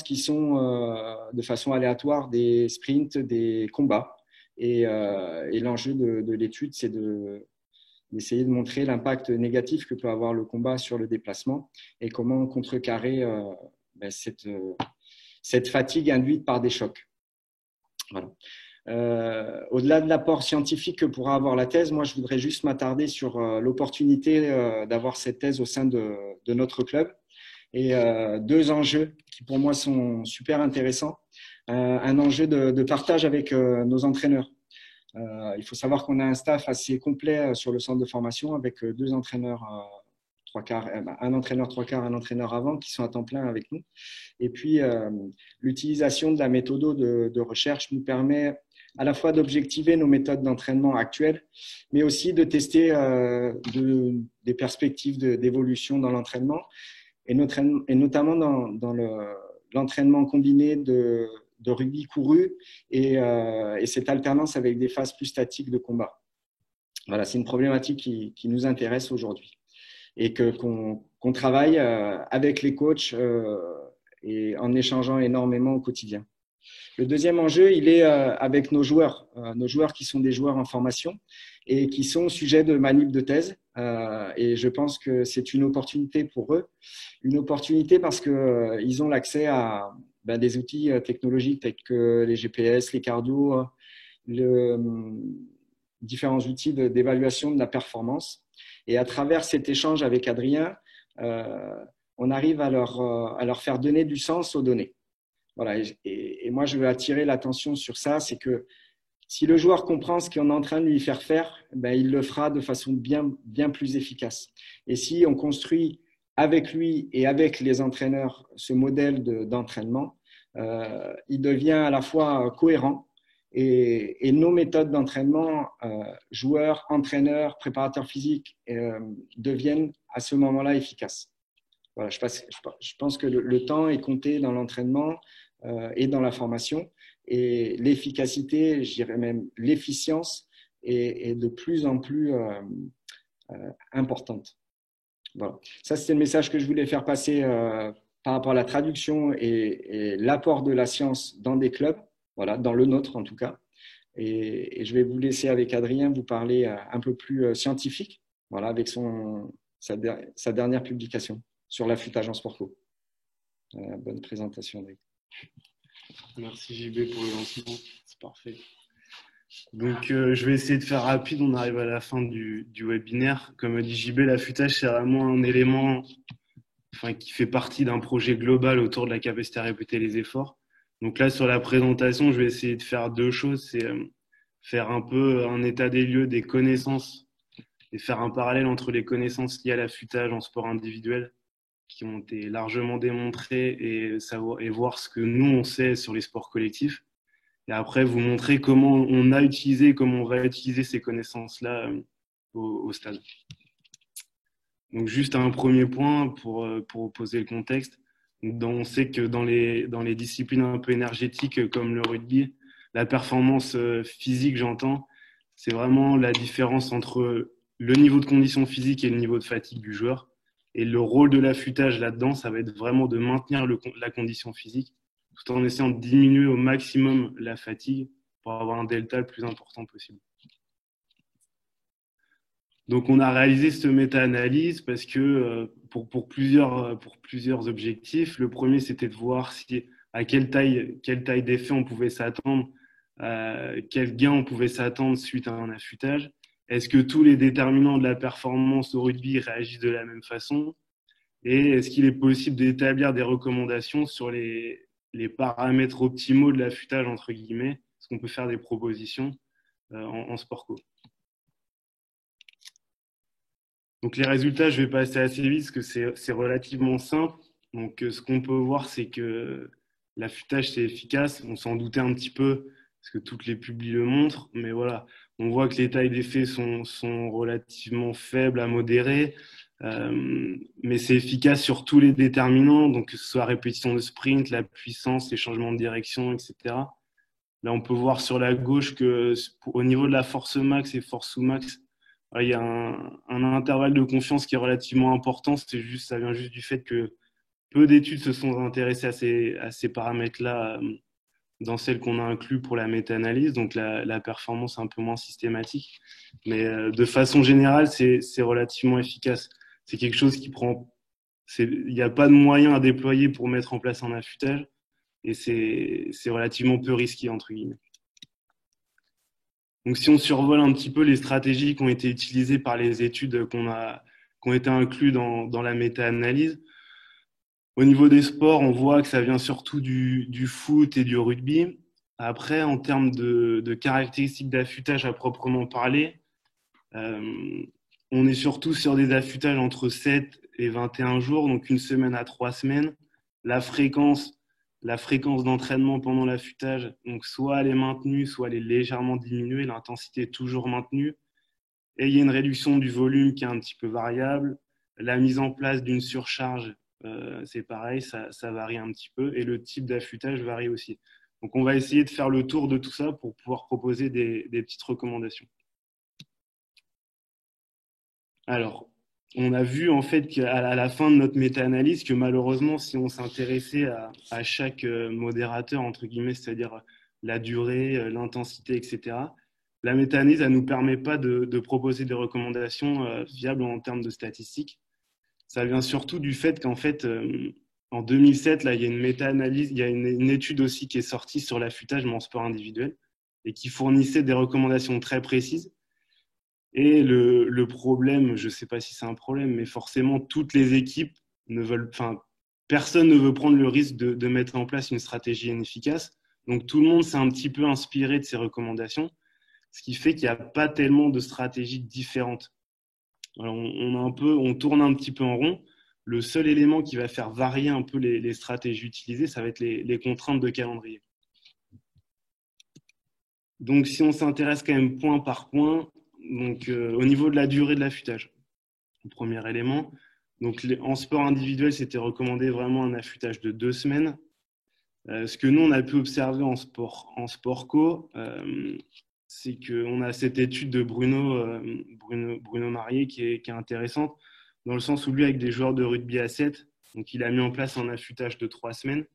qui sont de façon aléatoire des sprints, des combats. Et l'enjeu de l'étude, c'est d'essayer de montrer l'impact négatif que peut avoir le combat sur le déplacement et comment contrecarrer cette fatigue induite par des chocs. Voilà. Au-delà de l'apport scientifique que pourra avoir la thèse, moi je voudrais juste m'attarder sur l'opportunité d'avoir cette thèse au sein de notre club et deux enjeux qui pour moi sont super intéressants. Un enjeu de partage avec nos entraîneurs. Il faut savoir qu'on a un staff assez complet sur le centre de formation avec deux entraîneurs un entraîneur 3/4, un entraîneur avant qui sont à temps plein avec nous. Et puis, l'utilisation de la méthode de recherche nous permet à la fois d'objectiver nos méthodes d'entraînement actuelles, mais aussi de tester des perspectives d'évolution dans l'entraînement, et notamment dans l'entraînement combiné de rugby couru et cette alternance avec des phases plus statiques de combat. Voilà, c'est une problématique qui nous intéresse aujourd'hui et qu'on travaille avec les coachs et en échangeant énormément au quotidien. Le deuxième enjeu, il est avec nos joueurs qui sont des joueurs en formation et qui sont sujets de manip de thèse. Et je pense que c'est une opportunité pour eux, une opportunité parce qu'ils ont l'accès à des outils technologiques tels que les GPS, les cardio, différents outils d'évaluation de la performance. Et à travers cet échange avec Adrien, on arrive à leur faire donner du sens aux données. Voilà. Et moi, je veux attirer l'attention sur ça, c'est que si le joueur comprend ce qu'on est en train de lui faire faire, il le fera de façon bien plus efficace. Et si on construit avec lui et avec les entraîneurs ce modèle d'entraînement, il devient à la fois cohérent et nos méthodes d'entraînement, joueurs, entraîneurs, préparateurs physiques, deviennent à ce moment-là efficaces. Voilà, je pense que le temps est compté dans l'entraînement et dans la formation, et l'efficacité, je dirais même l'efficience, est de plus en plus importante. Voilà. Ça, c'était le message que je voulais faire passer par rapport à la traduction et l'apport de la science dans des clubs, voilà, dans le nôtre en tout cas. Et je vais vous laisser avec Adrien vous parler un peu plus scientifique, voilà, avec sa dernière publication sur l'affûtage en sport co. Bonne présentation, Adrien. Merci JB pour le lancement, c'est parfait. Donc, je vais essayer de faire rapide. On arrive à la fin du webinaire. Comme a dit JB, l'affûtage, c'est vraiment un élément qui fait partie d'un projet global autour de la capacité à répéter les efforts. Donc là, sur la présentation, je vais essayer de faire deux choses. C'est faire un peu un état des lieux des connaissances et faire un parallèle entre les connaissances liées à l'affûtage en sport individuel qui ont été largement démontrées et voir ce que nous, on sait sur les sports collectifs. Et après, vous montrer comment on a utilisé, comment on va utiliser ces connaissances-là au stade. Donc, juste un premier point pour poser le contexte. On sait que dans les disciplines un peu énergétiques comme le rugby, la performance physique, j'entends, c'est vraiment la différence entre le niveau de condition physique et le niveau de fatigue du joueur. Et le rôle de l'affûtage là-dedans, ça va être vraiment de maintenir la condition physique tout en essayant de diminuer au maximum la fatigue pour avoir un delta le plus important possible. Donc, on a réalisé cette méta-analyse parce que pour plusieurs objectifs. Le premier, c'était de voir à quelle taille d'effet on pouvait s'attendre, quel gain on pouvait s'attendre suite à un affûtage. Est-ce que tous les déterminants de la performance au rugby réagissent de la même façon? Et est-ce qu'il est possible d'établir des recommandations sur les paramètres optimaux de l'affûtage, entre guillemets? Est-ce qu'on peut faire des propositions en sport co? Donc les résultats, je vais passer assez vite parce que c'est relativement simple. Donc ce qu'on peut voir, c'est que l'affûtage, c'est efficace. On s'en doutait un petit peu parce que toutes les publis le montrent. Mais voilà, on voit que les tailles d'effet sont relativement faibles à modérées. Mais c'est efficace sur tous les déterminants, donc que ce soit répétition de sprint, la puissance, les changements de direction, etc. Là, on peut voir sur la gauche que au niveau de la force max et force sous-max, il y a un intervalle de confiance qui est relativement important. Ça vient juste du fait que peu d'études se sont intéressées à ces paramètres-là dans celles qu'on a inclus pour la méta-analyse, donc la performance un peu moins systématique. Mais de façon générale, c'est relativement efficace. C'est quelque chose qui il n'y a pas de moyen à déployer pour mettre en place un affûtage et c'est relativement peu risqué, entre guillemets. Donc, si on survole un petit peu les stratégies qui ont été utilisées par les études qui ont été incluses dans la méta-analyse, au niveau des sports, on voit que ça vient surtout du foot et du rugby. Après, en termes de caractéristiques d'affûtage à proprement parler, on est surtout sur des affûtages entre 7 et 21 jours, donc une semaine à 3 semaines. La fréquence d'entraînement pendant l'affûtage, donc soit elle est maintenue, soit elle est légèrement diminuée, l'intensité est toujours maintenue. Et il y a une réduction du volume qui est un petit peu variable. La mise en place d'une surcharge, c'est pareil, ça varie un petit peu. Et le type d'affûtage varie aussi. Donc on va essayer de faire le tour de tout ça pour pouvoir proposer des petites recommandations. Alors, on a vu en fait qu'à la fin de notre méta-analyse que malheureusement, si on s'intéressait à chaque modérateur, entre guillemets, c'est-à-dire la durée, l'intensité, etc., la méta-analyse, elle ne nous permet pas de proposer des recommandations viables en termes de statistiques. Ça vient surtout du fait qu'en fait, en 2007, là, il y a une méta-analyse, il y a une étude aussi qui est sortie sur l'affûtage mais en sport individuel et qui fournissait des recommandations très précises. Et le problème, je ne sais pas si c'est un problème, mais forcément, toutes les équipes personne ne veut prendre le risque de mettre en place une stratégie inefficace. Donc, tout le monde s'est un petit peu inspiré de ces recommandations, ce qui fait qu'il n'y a pas tellement de stratégies différentes. Alors, on tourne un petit peu en rond. Le seul élément qui va faire varier un peu les stratégies utilisées, ça va être les contraintes de calendrier. Donc, si on s'intéresse quand même point par point, donc, au niveau de la durée de l'affûtage, le premier élément. Donc, en sport individuel, c'était recommandé vraiment un affûtage de 2 semaines. Ce que nous, on a pu observer en sport co, c'est qu'on a cette étude de Bruno Marié qui est intéressante, dans le sens où lui, avec des joueurs de rugby à 7, donc il a mis en place un affûtage de 3 semaines,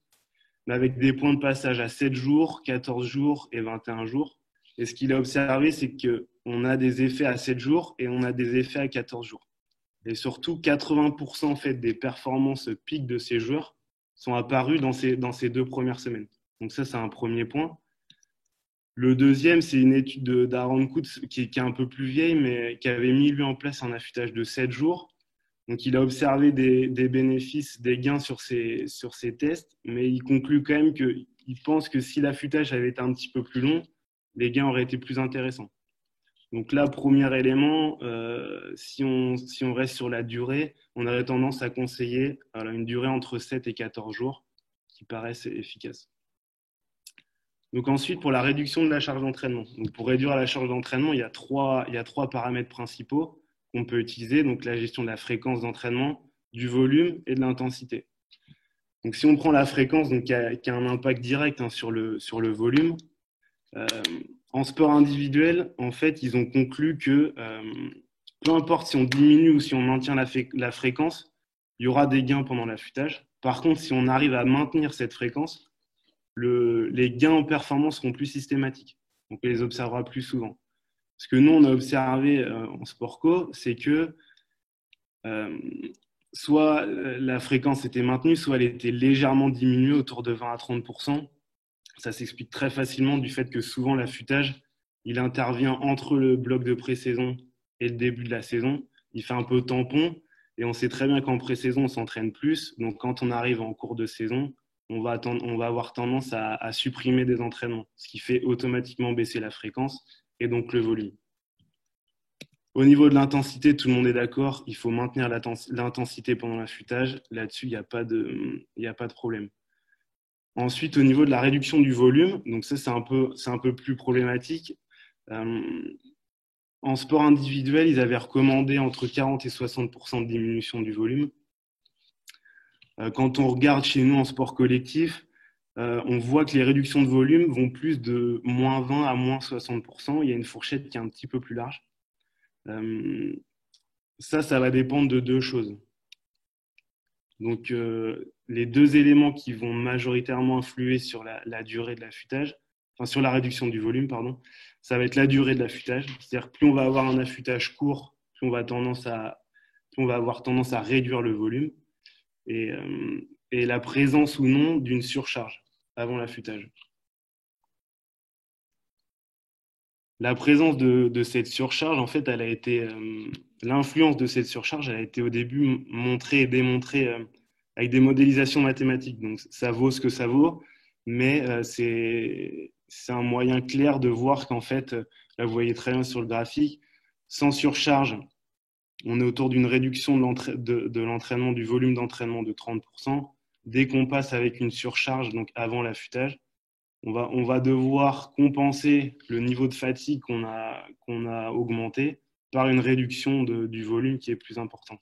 mais avec des points de passage à 7 jours, 14 jours et 21 jours. Et ce qu'il a observé, c'est qu'on a des effets à 7 jours et on a des effets à 14 jours. Et surtout, 80% en fait, des performances piques de ces joueurs sont apparues dans ces 2 premières semaines. Donc ça, c'est un premier point. Le deuxième, c'est une étude d'Aaron Coutts qui est un peu plus vieille, mais qui avait mis lui en place un affûtage de 7 jours. Donc il a observé des bénéfices, des gains sur ces tests, mais il conclut quand même qu'il pense que si l'affûtage avait été un petit peu plus long, les gains auraient été plus intéressants. Donc là, premier élément, si on reste sur la durée, on aurait tendance à conseiller une durée entre 7 et 14 jours qui paraissent efficaces. Donc ensuite, pour la réduction de la charge d'entraînement. Donc pour réduire la charge d'entraînement, il y a trois paramètres principaux qu'on peut utiliser. Donc la gestion de la fréquence d'entraînement, du volume et de l'intensité. Donc si on prend la fréquence, donc qui a un impact direct sur le volume, en sport individuel, en fait, ils ont conclu que peu importe si on diminue ou si on maintient la fréquence, il y aura des gains pendant l'affûtage. Par contre, si on arrive à maintenir cette fréquence, les gains en performance seront plus systématiques. Donc, on les observera plus souvent. Ce que nous, on a observé en sport co, c'est que soit la fréquence était maintenue, soit elle était légèrement diminuée autour de 20 à 30%. Ça s'explique très facilement du fait que souvent l'affûtage, il intervient entre le bloc de pré-saison et le début de la saison. Il fait un peu tampon et on sait très bien qu'en pré-saison, on s'entraîne plus. Donc, quand on arrive en cours de saison, on va avoir tendance à supprimer des entraînements, ce qui fait automatiquement baisser la fréquence et donc le volume. Au niveau de l'intensité, tout le monde est d'accord, il faut maintenir l'intensité pendant l'affûtage. Là-dessus, il n'y a pas de problème. Ensuite, au niveau de la réduction du volume, donc ça, c'est un peu plus problématique. En sport individuel, ils avaient recommandé entre 40 et 60% de diminution du volume. Quand on regarde chez nous en sport collectif, on voit que les réductions de volume vont plus de moins 20 à moins 60%. Il y a une fourchette qui est un petit peu plus large. Ça va dépendre de deux choses. Donc, les deux éléments qui vont majoritairement influer sur la durée de l'affûtage, enfin sur la réduction du volume, pardon, ça va être la durée de l'affûtage. C'est-à-dire plus on va avoir un affûtage court, plus on va avoir tendance à réduire le volume. Et la présence ou non d'une surcharge avant l'affûtage. La présence de cette surcharge, en fait, l'influence de cette surcharge, elle a été au début montrée et démontrée avec des modélisations mathématiques. Donc, ça vaut ce que ça vaut, mais c'est un moyen clair de voir qu'en fait, là, vous voyez très bien sur le graphique, sans surcharge, on est autour d'une réduction de l'entraînement, du volume d'entraînement de 30%. Dès qu'on passe avec une surcharge, donc avant l'affûtage, on va devoir compenser le niveau de fatigue qu'on a augmenté par une réduction du volume qui est plus important.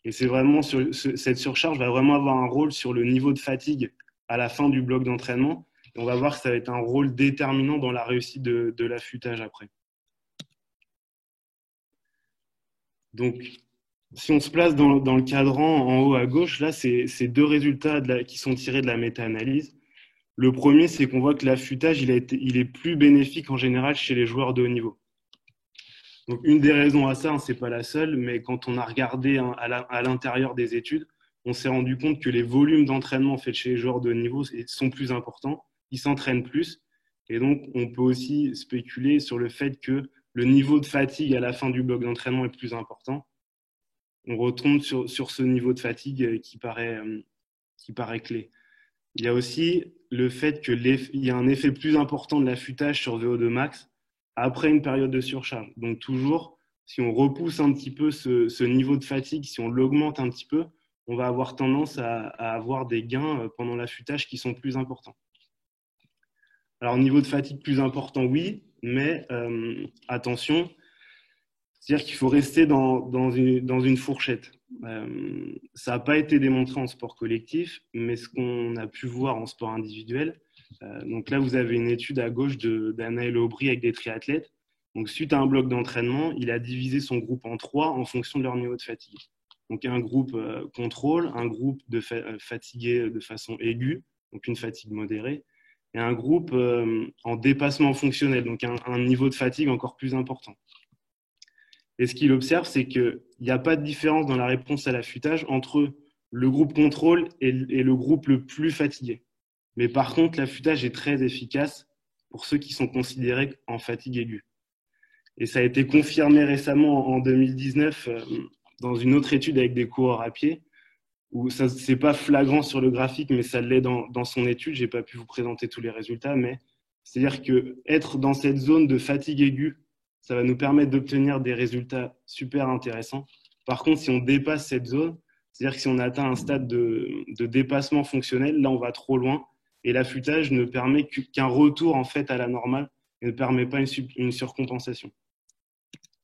Et c'est vraiment cette surcharge va vraiment avoir un rôle sur le niveau de fatigue à la fin du bloc d'entraînement. Et on va voir que ça va être un rôle déterminant dans la réussite de l'affûtage après. Donc, si on se place dans le cadran en haut à gauche, là, c'est deux résultats qui sont tirés de la méta-analyse. Le premier, c'est qu'on voit que l'affûtage, il est plus bénéfique en général chez les joueurs de haut niveau. Donc, une des raisons à ça, ce n'est pas la seule, mais quand on a regardé à l'intérieur des études, on s'est rendu compte que les volumes d'entraînement faits chez les joueurs de haut niveau sont plus importants, ils s'entraînent plus, et donc on peut aussi spéculer sur le fait que le niveau de fatigue à la fin du bloc d'entraînement est plus important. On retombe sur ce niveau de fatigue qui paraît clé. Il y a aussi le fait qu'il y a un effet plus important de l'affûtage sur VO2 max après une période de surcharge. Donc toujours, si on repousse un petit peu ce niveau de fatigue, si on l'augmente un petit peu, on va avoir tendance à avoir des gains pendant l'affûtage qui sont plus importants. Alors, niveau de fatigue plus important, oui, mais attention, c'est-à-dire qu'il faut rester dans une fourchette. Ça n'a pas été démontré en sport collectif, mais ce qu'on a pu voir en sport individuel, donc là, vous avez une étude à gauche d'Anaël Aubry avec des triathlètes. Donc, suite à un bloc d'entraînement, il a divisé son groupe en 3 en fonction de leur niveau de fatigue. Donc, un groupe contrôle, un groupe fatigué de façon aiguë, donc une fatigue modérée, et un groupe en dépassement fonctionnel, donc un niveau de fatigue encore plus important. Et ce qu'il observe, c'est qu'il n'y a pas de différence dans la réponse à l'affûtage entre le groupe contrôle et le groupe le plus fatigué. Mais par contre, l'affûtage est très efficace pour ceux qui sont considérés en fatigue aiguë. Et ça a été confirmé récemment en 2019 dans une autre étude avec des coureurs à pied, où ça c'est pas flagrant sur le graphique, mais ça l'est dans son étude. J'ai pas pu vous présenter tous les résultats, mais c'est-à-dire que être dans cette zone de fatigue aiguë, ça va nous permettre d'obtenir des résultats super intéressants. Par contre, si on dépasse cette zone, c'est-à-dire que si on atteint un stade de dépassement fonctionnel, là on va trop loin et l'affûtage ne permet qu'un retour en fait à la normale et ne permet pas une surcompensation.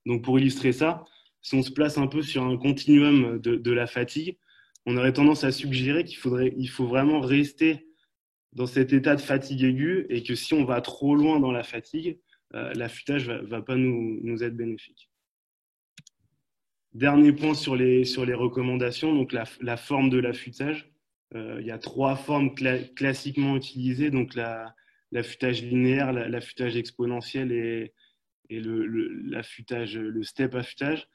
Donc pour illustrer ça, si on se place un peu sur un continuum de la fatigue, on aurait tendance à suggérer qu'il faut vraiment rester dans cet état de fatigue aiguë et que si on va trop loin dans la fatigue, l'affûtage va pas nous être bénéfique. Dernier point sur les recommandations, donc la forme de l'affûtage. Il y a 3 formes classiquement utilisées, donc l'affûtage linéaire, l'affûtage exponentiel et l'affûtage, le step affûtage.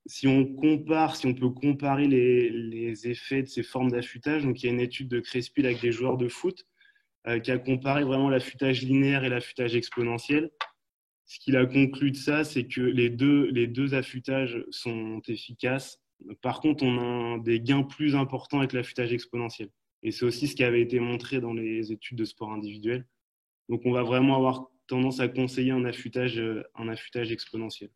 Si on peut comparer les effets de ces formes d'affûtage, donc il y a une étude de Crespil avec des joueurs de foot qui a comparé vraiment l'affûtage linéaire et l'affûtage exponentiel. Ce qu'il a conclu de ça, c'est que les deux affûtages sont efficaces. Par contre, on a des gains plus importants avec l'affûtage exponentiel. Et c'est aussi ce qui avait été montré dans les études de sport individuel. Donc, on va vraiment avoir tendance à conseiller un affûtage exponentiel.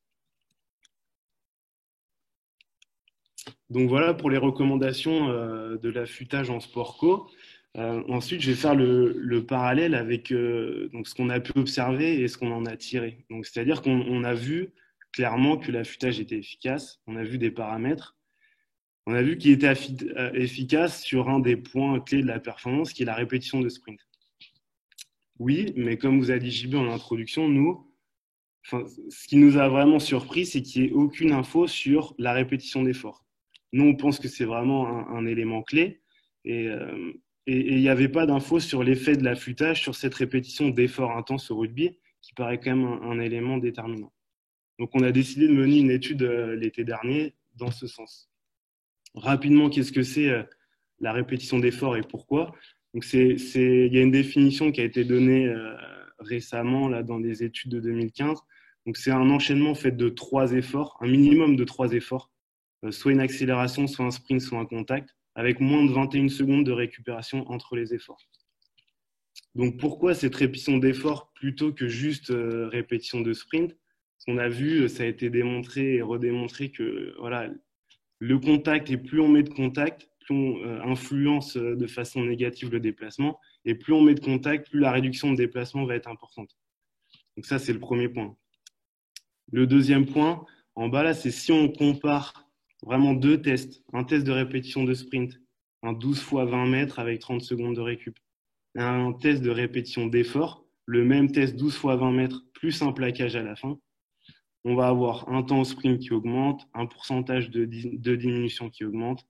Donc, voilà pour les recommandations de l'affûtage en sport co. Ensuite, je vais faire le parallèle avec donc ce qu'on a pu observer et ce qu'on en a tiré. Donc, c'est-à-dire qu'on a vu clairement que l'affûtage était efficace. On a vu des paramètres. On a vu qu'il était efficace sur un des points clés de la performance, qui est la répétition de sprint. Oui, mais comme vous a dit JB en introduction, ce qui nous a vraiment surpris, c'est qu'il n'y ait aucune info sur la répétition d'effort. Nous, on pense que c'est vraiment un élément clé. Et il n'y avait pas d'infos sur l'effet de l'affûtage sur cette répétition d'effort intense au rugby, qui paraît quand même un élément déterminant. Donc, on a décidé de mener une étude l'été dernier dans ce sens. Rapidement, qu'est-ce que c'est la répétition d'effort et pourquoi? Donc, il y a une définition qui a été donnée récemment là, dans des études de 2015. Donc, c'est un enchaînement fait de 3 efforts, un minimum de 3 efforts, soit une accélération, soit un sprint, soit un contact, avec moins de 21 secondes de récupération entre les efforts. Donc, pourquoi cette répétition d'effort plutôt que juste répétition de sprint? On a vu, ça a été démontré et redémontré que voilà, le contact, et plus on met de contact, plus on influence de façon négative le déplacement, et plus on met de contact, plus la réduction de déplacement va être importante. Donc ça, c'est le premier point. Le deuxième point, en bas là, c'est si on compare vraiment 2 tests, un test de répétition de sprint, un 12 fois 20 mètres avec 30 secondes de récup, et un test de répétition d'effort, le même test 12 fois 20 mètres plus un plaquage à la fin, on va avoir un temps au sprint qui augmente, un pourcentage de diminution qui augmente,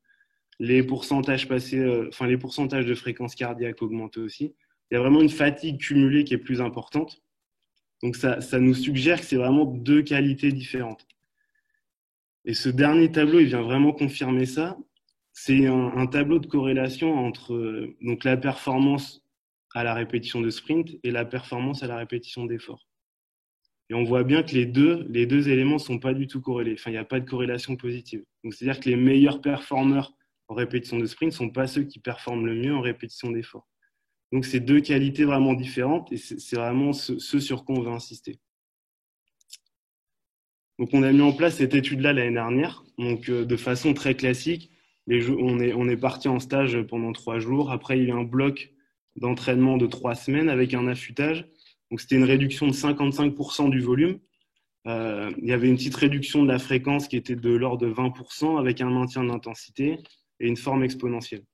les pourcentages les pourcentages de fréquence cardiaque augmentent aussi. Il y a vraiment une fatigue cumulée qui est plus importante. Donc, ça nous suggère que c'est vraiment 2 qualités différentes. Et ce dernier tableau, il vient vraiment confirmer ça. C'est un tableau de corrélation entre donc, la performance à la répétition de sprint et la performance à la répétition d'effort. Et on voit bien que les deux éléments ne sont pas du tout corrélés. Enfin, il n'y a pas de corrélation positive. Donc, c'est-à-dire que les meilleurs performeurs en répétition de sprint ne sont pas ceux qui performent le mieux en répétition d'effort. Donc, c'est 2 qualités vraiment différentes et c'est vraiment ce sur quoi on veut insister. Donc, on a mis en place cette étude-là l'année dernière. Donc, de façon très classique, on est parti en stage pendant 3 jours. Après, il y a eu un bloc d'entraînement de 3 semaines avec un affûtage. Donc, c'était une réduction de 55% du volume. Il y avait une petite réduction de la fréquence qui était de l'ordre de 20% avec un maintien de l'intensité et une forme exponentielle.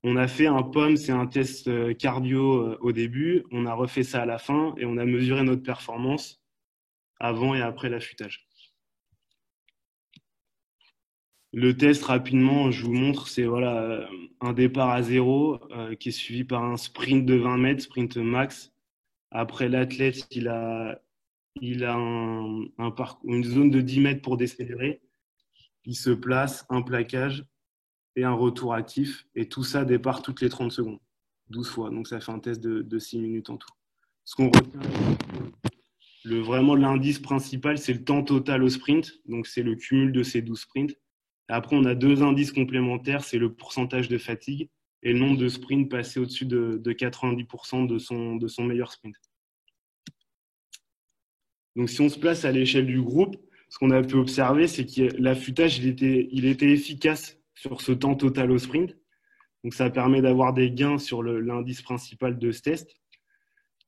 On a fait un POM, c'est un test cardio au début. On a refait ça à la fin et on a mesuré notre performance avant et après l'affûtage. Le test, rapidement, je vous montre, c'est voilà, un départ à 0 qui est suivi par un sprint de 20 mètres, sprint max. Après, l'athlète, il a une zone de 10 mètres pour décélérer. Il se place, un plaquage. et un retour actif. Et tout ça départ toutes les 30 secondes, 12 fois. Donc, ça fait un test de 6 minutes en tout. Ce qu'on retient, vraiment l'indice principal, c'est le temps total au sprint. Donc, c'est le cumul de ces 12 sprints. Et après, on a 2 indices complémentaires, c'est le pourcentage de fatigue et le nombre de sprints passés au-dessus de 90% de son meilleur sprint. Donc, si on se place à l'échelle du groupe, ce qu'on a pu observer, c'est que l'affûtage, il était efficace sur ce temps total au sprint. Donc, ça permet d'avoir des gains sur l'indice principal de ce test.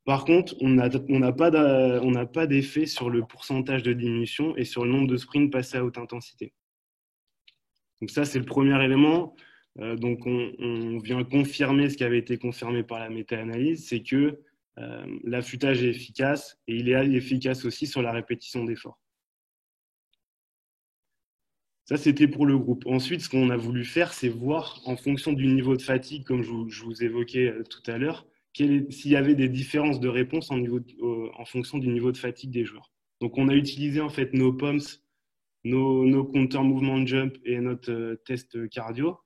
Par contre, on n'a pas d'effet sur le pourcentage de diminution et sur le nombre de sprints passés à haute intensité. Donc ça, c'est le premier élément. Donc, on vient confirmer ce qui avait été confirmé par la méta-analyse, c'est que l'affûtage est efficace et il est efficace aussi sur la répétition d'efforts. Ça, c'était pour le groupe. Ensuite, ce qu'on a voulu faire, c'est voir en fonction du niveau de fatigue, comme je vous évoquais tout à l'heure, s'il y avait des différences de réponse en fonction du niveau de fatigue des joueurs. Donc, on a utilisé en fait nos pumps, nos compteurs mouvement de jump et notre test cardio.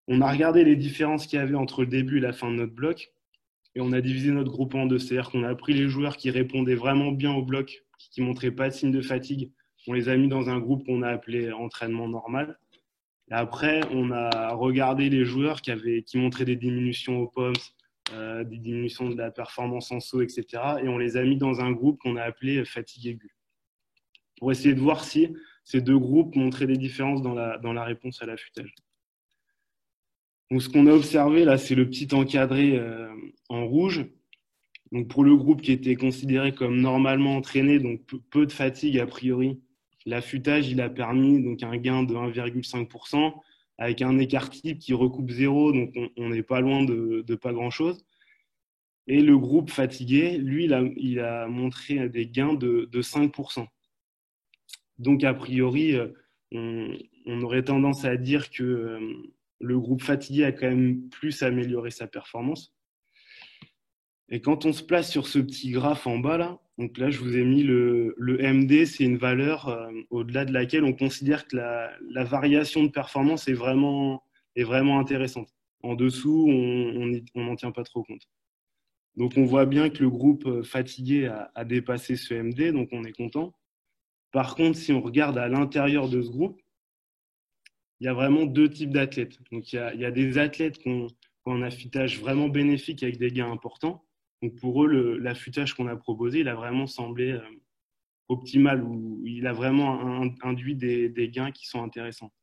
On a regardé les différences qu'il y avait entre le début et la fin de notre bloc et on a divisé notre groupe en deux. C'est-à-dire qu'on a pris les joueurs qui répondaient vraiment bien au bloc, qui ne montraient pas de signe de fatigue. On les a mis dans un groupe qu'on a appelé entraînement normal. Et après, on a regardé les joueurs qui montraient des diminutions aux pumps, des diminutions de la performance en saut, etc. Et on les a mis dans un groupe qu'on a appelé fatigue aiguë, pour essayer de voir si ces deux groupes montraient des différences dans la réponse à l'affûtage. Donc, ce qu'on a observé là, c'est le petit encadré en rouge. Donc, pour le groupe qui était considéré comme normalement entraîné, donc peu de fatigue a priori, l'affûtage il a permis donc un gain de 1,5% avec un écart type qui recoupe 0, donc on n'est pas loin de pas grand-chose. Et le groupe fatigué, lui, il a montré des gains de 5%. Donc, a priori, on aurait tendance à dire que le groupe fatigué a quand même plus amélioré sa performance. Et quand on se place sur ce petit graphe en bas, là, donc là, je vous ai mis le MD, c'est une valeur au-delà de laquelle on considère que la variation de performance est vraiment intéressante. En dessous, on n'en tient pas trop compte. Donc, on voit bien que le groupe fatigué a dépassé ce MD, donc on est content. Par contre, si on regarde à l'intérieur de ce groupe, il y a vraiment deux types d'athlètes. Donc, il y a des athlètes qui ont un affûtage vraiment bénéfique avec des gains importants. Donc, pour eux, l'affûtage qu'on a proposé, il a vraiment semblé optimal, ou il a vraiment induit des gains qui sont intéressants.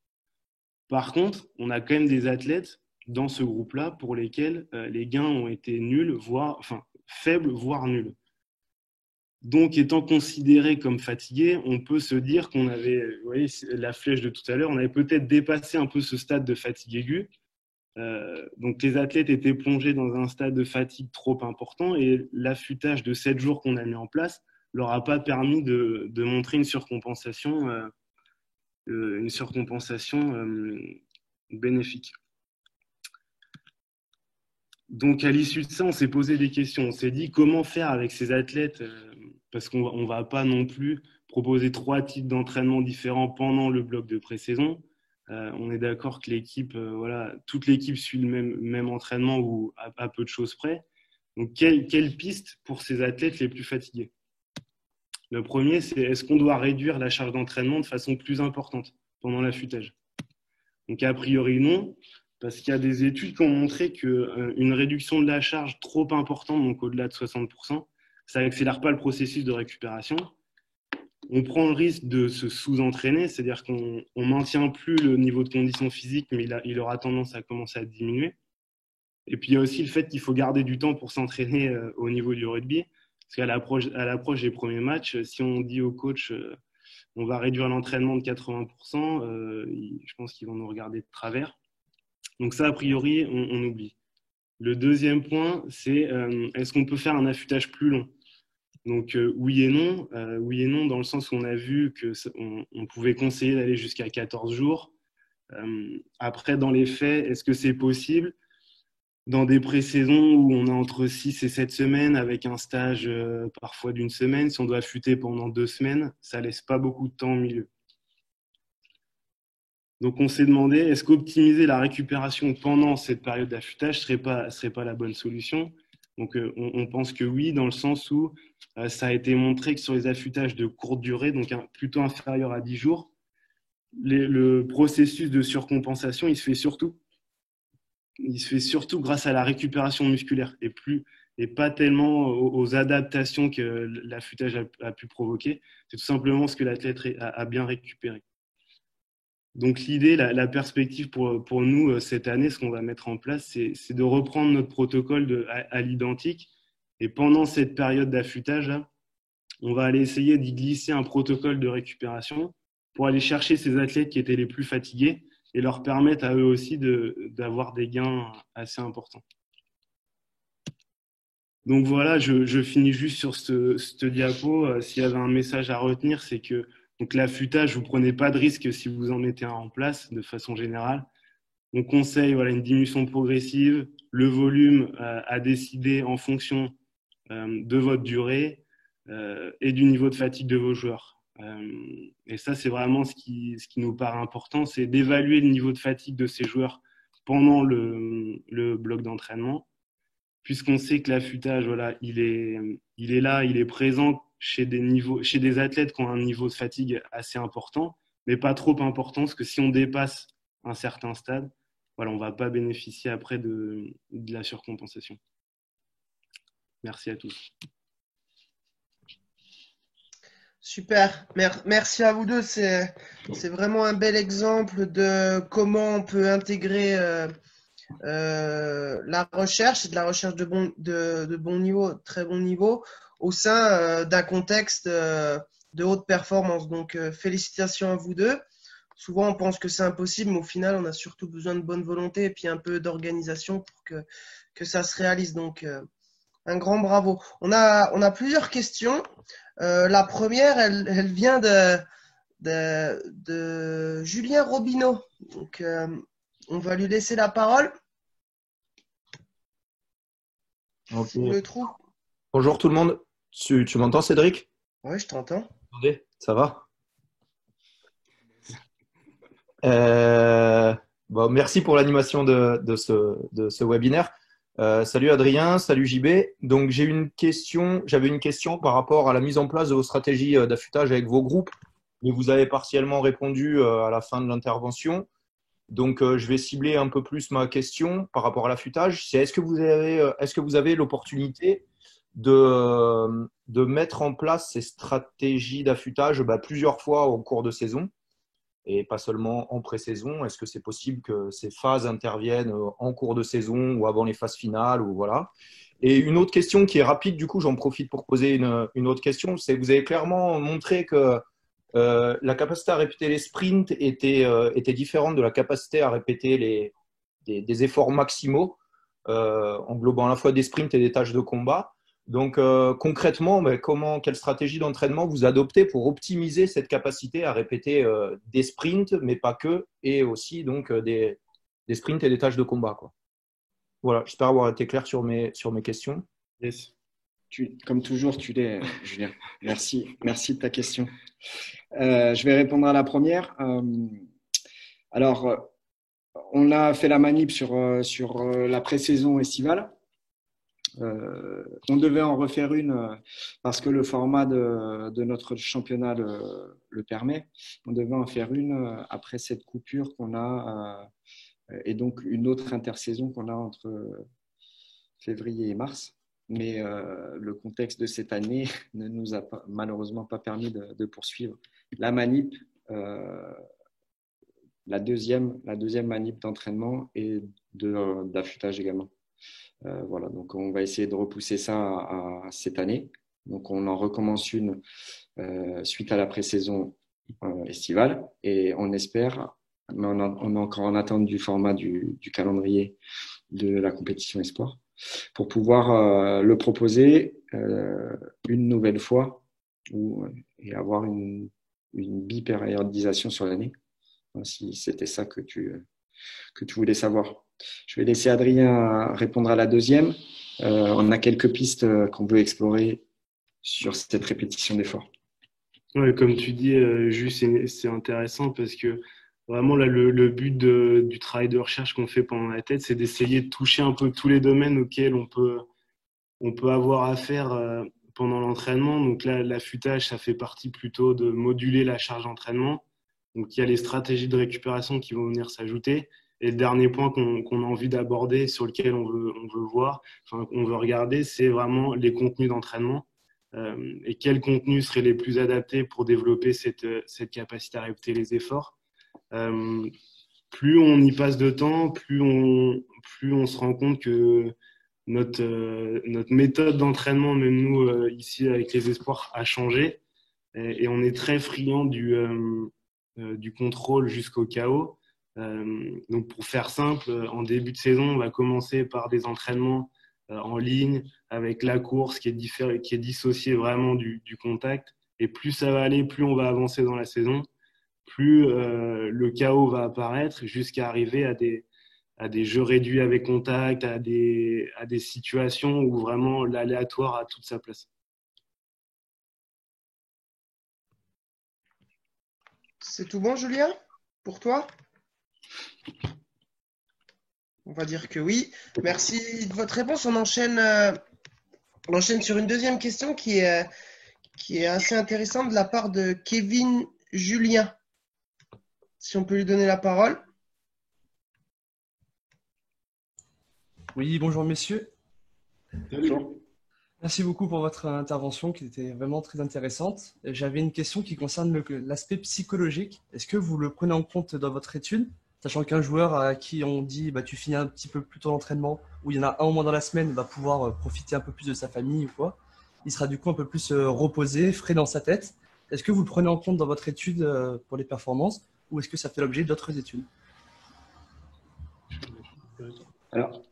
Par contre, on a quand même des athlètes dans ce groupe-là pour lesquels les gains ont été nuls, faibles, voire nuls. Donc, étant considéré comme fatigué, on peut se dire qu'on avait, vous voyez, la flèche de tout à l'heure, on avait peut-être dépassé un peu ce stade de fatigue aiguë. Donc, les athlètes étaient plongés dans un stade de fatigue trop important et l'affûtage de 7 jours qu'on a mis en place leur a pas permis de montrer une surcompensation bénéfique. Donc, à l'issue de ça, on s'est posé des questions. On s'est dit comment faire avec ces athlètes parce qu'on ne va pas non plus proposer 3 types d'entraînement différents pendant le bloc de pré-saison. On est d'accord que l'équipe, toute l'équipe suit le même entraînement ou à peu de choses près. Donc, quelle piste pour ces athlètes les plus fatigués? Le premier, c'est est-ce qu'on doit réduire la charge d'entraînement de façon plus importante pendant l'affûtage? Donc, a priori, non, parce qu'il y a des études qui ont montré qu'une réduction de la charge trop importante, donc au-delà de 60%, ça n'accélère pas le processus de récupération. On prend le risque de se sous-entraîner, c'est-à-dire qu'on ne maintient plus le niveau de condition physique, mais il aura tendance à commencer à diminuer. Et puis, il y a aussi le fait qu'il faut garder du temps pour s'entraîner au niveau du rugby. Parce qu'à l'approche des premiers matchs, si on dit au coach on va réduire l'entraînement de 80%, je pense qu'ils vont nous regarder de travers. Donc ça, a priori, on oublie. Le deuxième point, c'est est-ce qu'on peut faire un affûtage plus long? Donc oui et non. Oui et non dans le sens où on a vu qu'on pouvait conseiller d'aller jusqu'à 14 jours. Après, dans les faits, est-ce que c'est possible? Dans des pré-saisons où on a entre 6 et 7 semaines avec un stage parfois d'une semaine, si on doit affûter pendant 2 semaines, ça ne laisse pas beaucoup de temps au milieu. Donc, on s'est demandé, est-ce qu'optimiser la récupération pendant cette période d'affûtage serait pas la bonne solution? Donc, on pense que oui, dans le sens où ça a été montré que sur les affûtages de courte durée, donc plutôt inférieurs à 10 jours, le processus de surcompensation, il se fait surtout grâce à la récupération musculaire et pas tellement aux adaptations que l'affûtage a pu provoquer. C'est tout simplement ce que l'athlète a bien récupéré. Donc l'idée, la perspective pour nous cette année, ce qu'on va mettre en place, c'est de reprendre notre protocole à l'identique. Et pendant cette période d'affûtage, on va aller essayer d'y glisser un protocole de récupération pour aller chercher ces athlètes qui étaient les plus fatigués et leur permettre à eux aussi d'avoir des gains assez importants. Donc voilà, je finis juste sur ce diapo. S'il y avait un message à retenir, c'est que donc l'affûtage, vous ne prenez pas de risque si vous en mettez un en place de façon générale. On conseille une diminution progressive, le volume à décider en fonction de votre durée et du niveau de fatigue de vos joueurs. Et ça, c'est vraiment ce qui nous paraît important, c'est d'évaluer le niveau de fatigue de ces joueurs pendant le bloc d'entraînement, puisqu'on sait que l'affûtage, il est là, il est présent chez des athlètes qui ont un niveau de fatigue assez important, mais pas trop important, parce que si on dépasse un certain stade, on ne va pas bénéficier après de la surcompensation. Merci à tous. Super, merci à vous deux. C'est vraiment un bel exemple de comment on peut intégrer la recherche, de la recherche de bon niveau, très bon niveau, au sein d'un contexte de haute performance. Donc, félicitations à vous deux. Souvent, on pense que c'est impossible, mais au final, on a surtout besoin de bonne volonté et puis un peu d'organisation pour que ça se réalise. Donc, un grand bravo. On a plusieurs questions. La première, elle vient de Julien Robineau. Donc, on va lui laisser la parole. Okay. On le trouve. Bonjour tout le monde. Tu m'entends, Cédric? Oui, je t'entends. Attendez, ça va? Bon, merci pour l'animation de ce webinaire. Salut Adrien, salut JB. Donc j'avais une question par rapport à la mise en place de vos stratégies d'affûtage avec vos groupes, mais vous avez partiellement répondu à la fin de l'intervention. Donc je vais cibler un peu plus ma question par rapport à l'affûtage. C'est est-ce que vous avez l'opportunité de mettre en place ces stratégies d'affûtage plusieurs fois au cours de saison et pas seulement en pré-saison? Est-ce que c'est possible que ces phases interviennent en cours de saison ou avant les phases finales ou voilà. Et une autre question qui est rapide, du coup, j'en profite pour poser une autre question. C'est que vous avez clairement montré que la capacité à répéter les sprints était différente de la capacité à répéter des efforts maximaux, englobant à la fois des sprints et des tâches de combat. Donc, concrètement, quelle stratégie d'entraînement vous adoptez pour optimiser cette capacité à répéter des sprints, mais pas que, et aussi donc des sprints et des tâches de combat, quoi. Voilà, j'espère avoir été clair sur mes questions. Yes. Comme toujours, tu l'es, Julien. Merci de ta question. Je vais répondre à la première. Alors, on a fait la manip sur la pré-saison estivale. On devait en refaire une parce que le format de notre championnat le permet. On devait en faire une après cette coupure qu'on a et donc une autre intersaison qu'on a entre février et mars. Mais le contexte de cette année ne nous a malheureusement pas permis de poursuivre la manip, la deuxième manip d'entraînement et d'affûtage également. Voilà, donc on va essayer de repousser ça à cette année. Donc on en recommence une suite à la pré-saison estivale et on espère, mais on est encore en attente du format du calendrier de la compétition e-sport pour pouvoir le proposer une nouvelle fois et avoir une bipériodisation sur l'année, si c'était ça que tu voulais savoir. Je vais laisser Adrien répondre à la deuxième. On a quelques pistes qu'on veut explorer sur cette répétition d'efforts. Ouais, comme tu dis, Juste, c'est intéressant parce que vraiment, là, le but du travail de recherche qu'on fait pendant la tête, c'est d'essayer de toucher un peu tous les domaines auxquels on peut avoir affaire pendant l'entraînement. Donc là, l'affûtage, ça fait partie plutôt de moduler la charge d'entraînement. Donc il y a les stratégies de récupération qui vont venir s'ajouter. Et le dernier point qu'on a envie d'aborder, sur lequel on veut voir, enfin, on veut regarder, c'est vraiment les contenus d'entraînement. Et quels contenus seraient les plus adaptés pour développer cette capacité à répéter les efforts. Plus on y passe de temps, plus on se rend compte que notre méthode d'entraînement, même nous ici avec les espoirs, a changé. Et on est très friand du contrôle jusqu'au chaos. Donc pour faire simple, en début de saison, on va commencer par des entraînements en ligne avec la course qui est dissociée vraiment du contact. Et plus ça va aller, plus on va avancer dans la saison, plus le chaos va apparaître jusqu'à arriver à des jeux réduits avec contact, à des situations où vraiment l'aléatoire a toute sa place. C'est tout bon, Julien, pour toi? On va dire que oui. Merci de votre réponse. On enchaîne sur une deuxième question qui est assez intéressante de la part de Kevin Julien. Si on peut lui donner la parole. Oui, bonjour messieurs. Bonjour. Merci beaucoup pour votre intervention qui était vraiment très intéressante. J'avais une question qui concerne l'aspect psychologique. Est-ce que vous le prenez en compte dans votre étude, sachant qu'un joueur à qui on dit tu finis un petit peu plus tôt l'entraînement, ou il y en a un au moins dans la semaine, va pouvoir profiter un peu plus de sa famille ou quoi, il sera du coup un peu plus reposé, frais dans sa tête. Est-ce que vous le prenez en compte dans votre étude pour les performances, ou est-ce que ça fait l'objet d'autres études? Alors,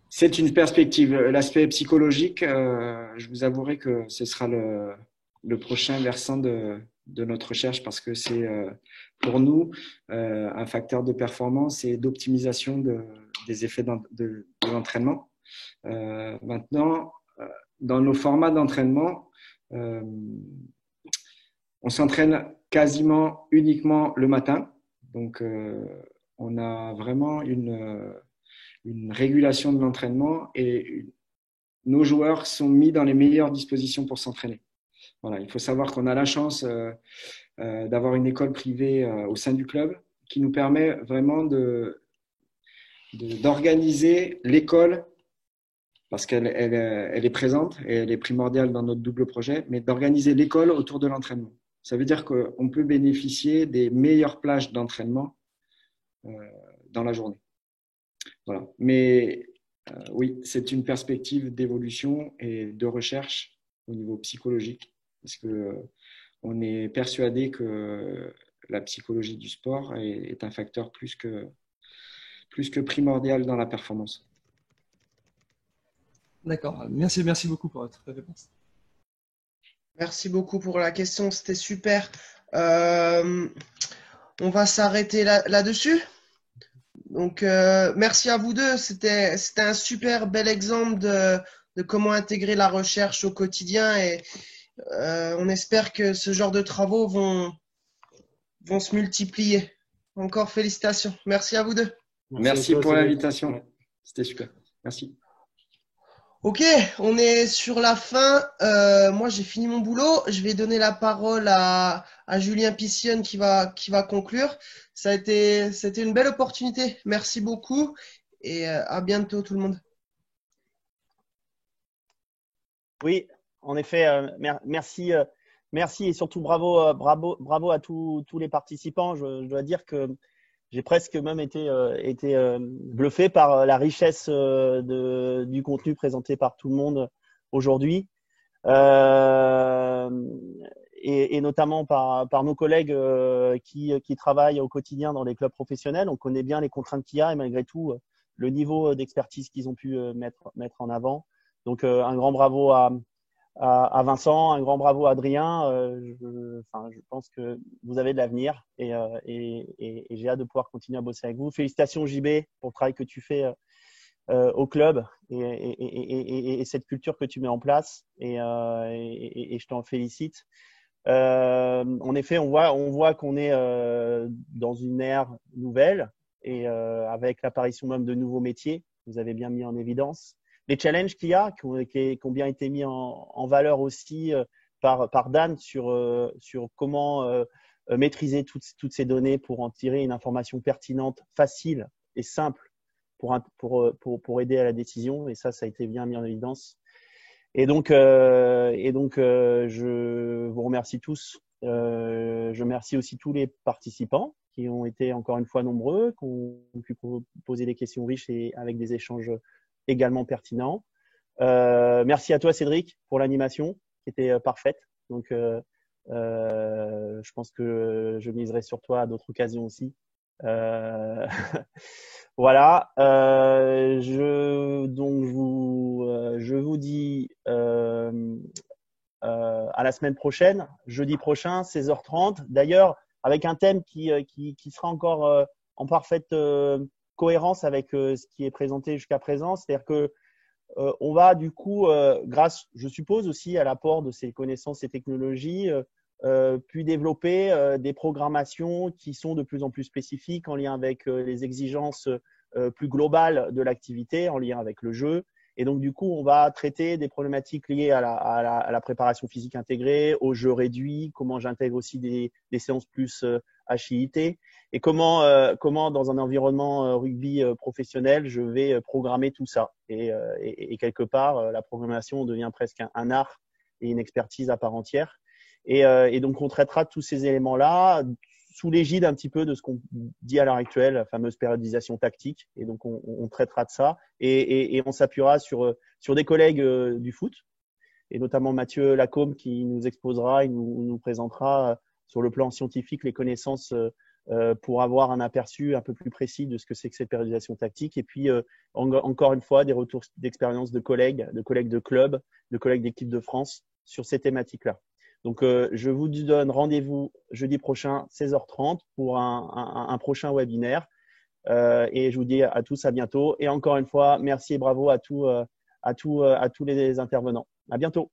c'est une perspective. L'aspect psychologique, je vous avouerai que ce sera le prochain versant de notre recherche parce que c'est pour nous un facteur de performance et d'optimisation des effets de l'entraînement. Maintenant, dans nos formats d'entraînement, on s'entraîne quasiment uniquement le matin. Donc, on a vraiment une régulation de l'entraînement et nos joueurs sont mis dans les meilleures dispositions pour s'entraîner. Voilà, il faut savoir qu'on a la chance d'avoir une école privée au sein du club qui nous permet vraiment d'organiser l'école parce qu'elle est présente et elle est primordiale dans notre double projet, mais d'organiser l'école autour de l'entraînement. Ça veut dire qu'on peut bénéficier des meilleures plages d'entraînement dans la journée. Voilà. Mais oui, c'est une perspective d'évolution et de recherche au niveau psychologique parce qu'on est persuadé que la psychologie du sport est un facteur plus que primordial dans la performance. D'accord. Merci beaucoup pour votre réponse. Merci beaucoup pour la question, c'était super. On va s'arrêter là-dessus. Donc, merci à vous deux. C'était un super bel exemple de comment intégrer la recherche au quotidien et on espère que ce genre de travaux vont se multiplier. Encore félicitations. Merci à vous deux. Merci pour l'invitation. C'était super. Merci. Ok, on est sur la fin. Moi, j'ai fini mon boulot. Je vais donner la parole à Julien Pissionne qui va conclure. C'était une belle opportunité. Merci beaucoup et à bientôt tout le monde. Oui, en effet, merci et surtout bravo à tous les participants. Je dois dire que j'ai presque même été bluffé par la richesse du contenu présenté par tout le monde aujourd'hui et notamment par nos collègues qui travaillent au quotidien dans les clubs professionnels. On connaît bien les contraintes qu'il y a et malgré tout le niveau d'expertise qu'ils ont pu mettre en avant. Donc un grand bravo à Vincent, un grand bravo à Adrien. Je pense que vous avez de l'avenir et j'ai hâte de pouvoir continuer à bosser avec vous. Félicitations JB pour le travail que tu fais au club et cette culture que tu mets en place et je t'en félicite. En effet, on voit qu'on est dans une ère nouvelle et avec l'apparition même de nouveaux métiers, vous avez bien mis en évidence. Les challenges qu'il y a, qui ont bien été mis en valeur aussi par Dan sur comment maîtriser toutes ces données pour en tirer une information pertinente, facile et simple pour aider à la décision. Et ça a été bien mis en évidence. Et donc, je vous remercie tous. Je remercie aussi tous les participants qui ont été encore une fois nombreux, qui ont pu poser des questions riches et avec des échanges également pertinents. Merci à toi, Cédric, pour l'animation qui était parfaite. Donc, je pense que je miserai sur toi à d'autres occasions aussi. Voilà. Je vous dis à la semaine prochaine, jeudi prochain, 16h30. D'ailleurs, avec un thème qui sera encore en parfaite cohérence avec ce qui est présenté jusqu'à présent. C'est-à-dire que on va du coup, grâce, je suppose aussi à l'apport de ces connaissances et technologies, puis développer des programmations qui sont de plus en plus spécifiques en lien avec les exigences plus globales de l'activité, en lien avec le jeu. Et donc, du coup, on va traiter des problématiques liées à la préparation physique intégrée, au jeu réduit, comment j'intègre aussi des séances plus HIIT et comment dans un environnement rugby professionnel, je vais programmer tout ça. Et quelque part, la programmation devient presque un art et une expertise à part entière. Et donc, on traitera de tous ces éléments-là sous l'égide un petit peu de ce qu'on dit à l'heure actuelle, la fameuse périodisation tactique. Et donc, on traitera de ça et on s'appuiera sur des collègues du foot, et notamment Mathieu Lacombe qui nous exposera, il nous présentera sur le plan scientifique les connaissances pour avoir un aperçu un peu plus précis de ce que c'est que cette périodisation tactique. Et puis, encore une fois, des retours d'expérience de collègues de clubs, de collègues d'équipe de France sur ces thématiques-là. Donc, je vous donne rendez-vous jeudi prochain, 16h30, pour un prochain webinaire. Et je vous dis à tous à bientôt. Et encore une fois, merci et bravo à tous les intervenants. À bientôt.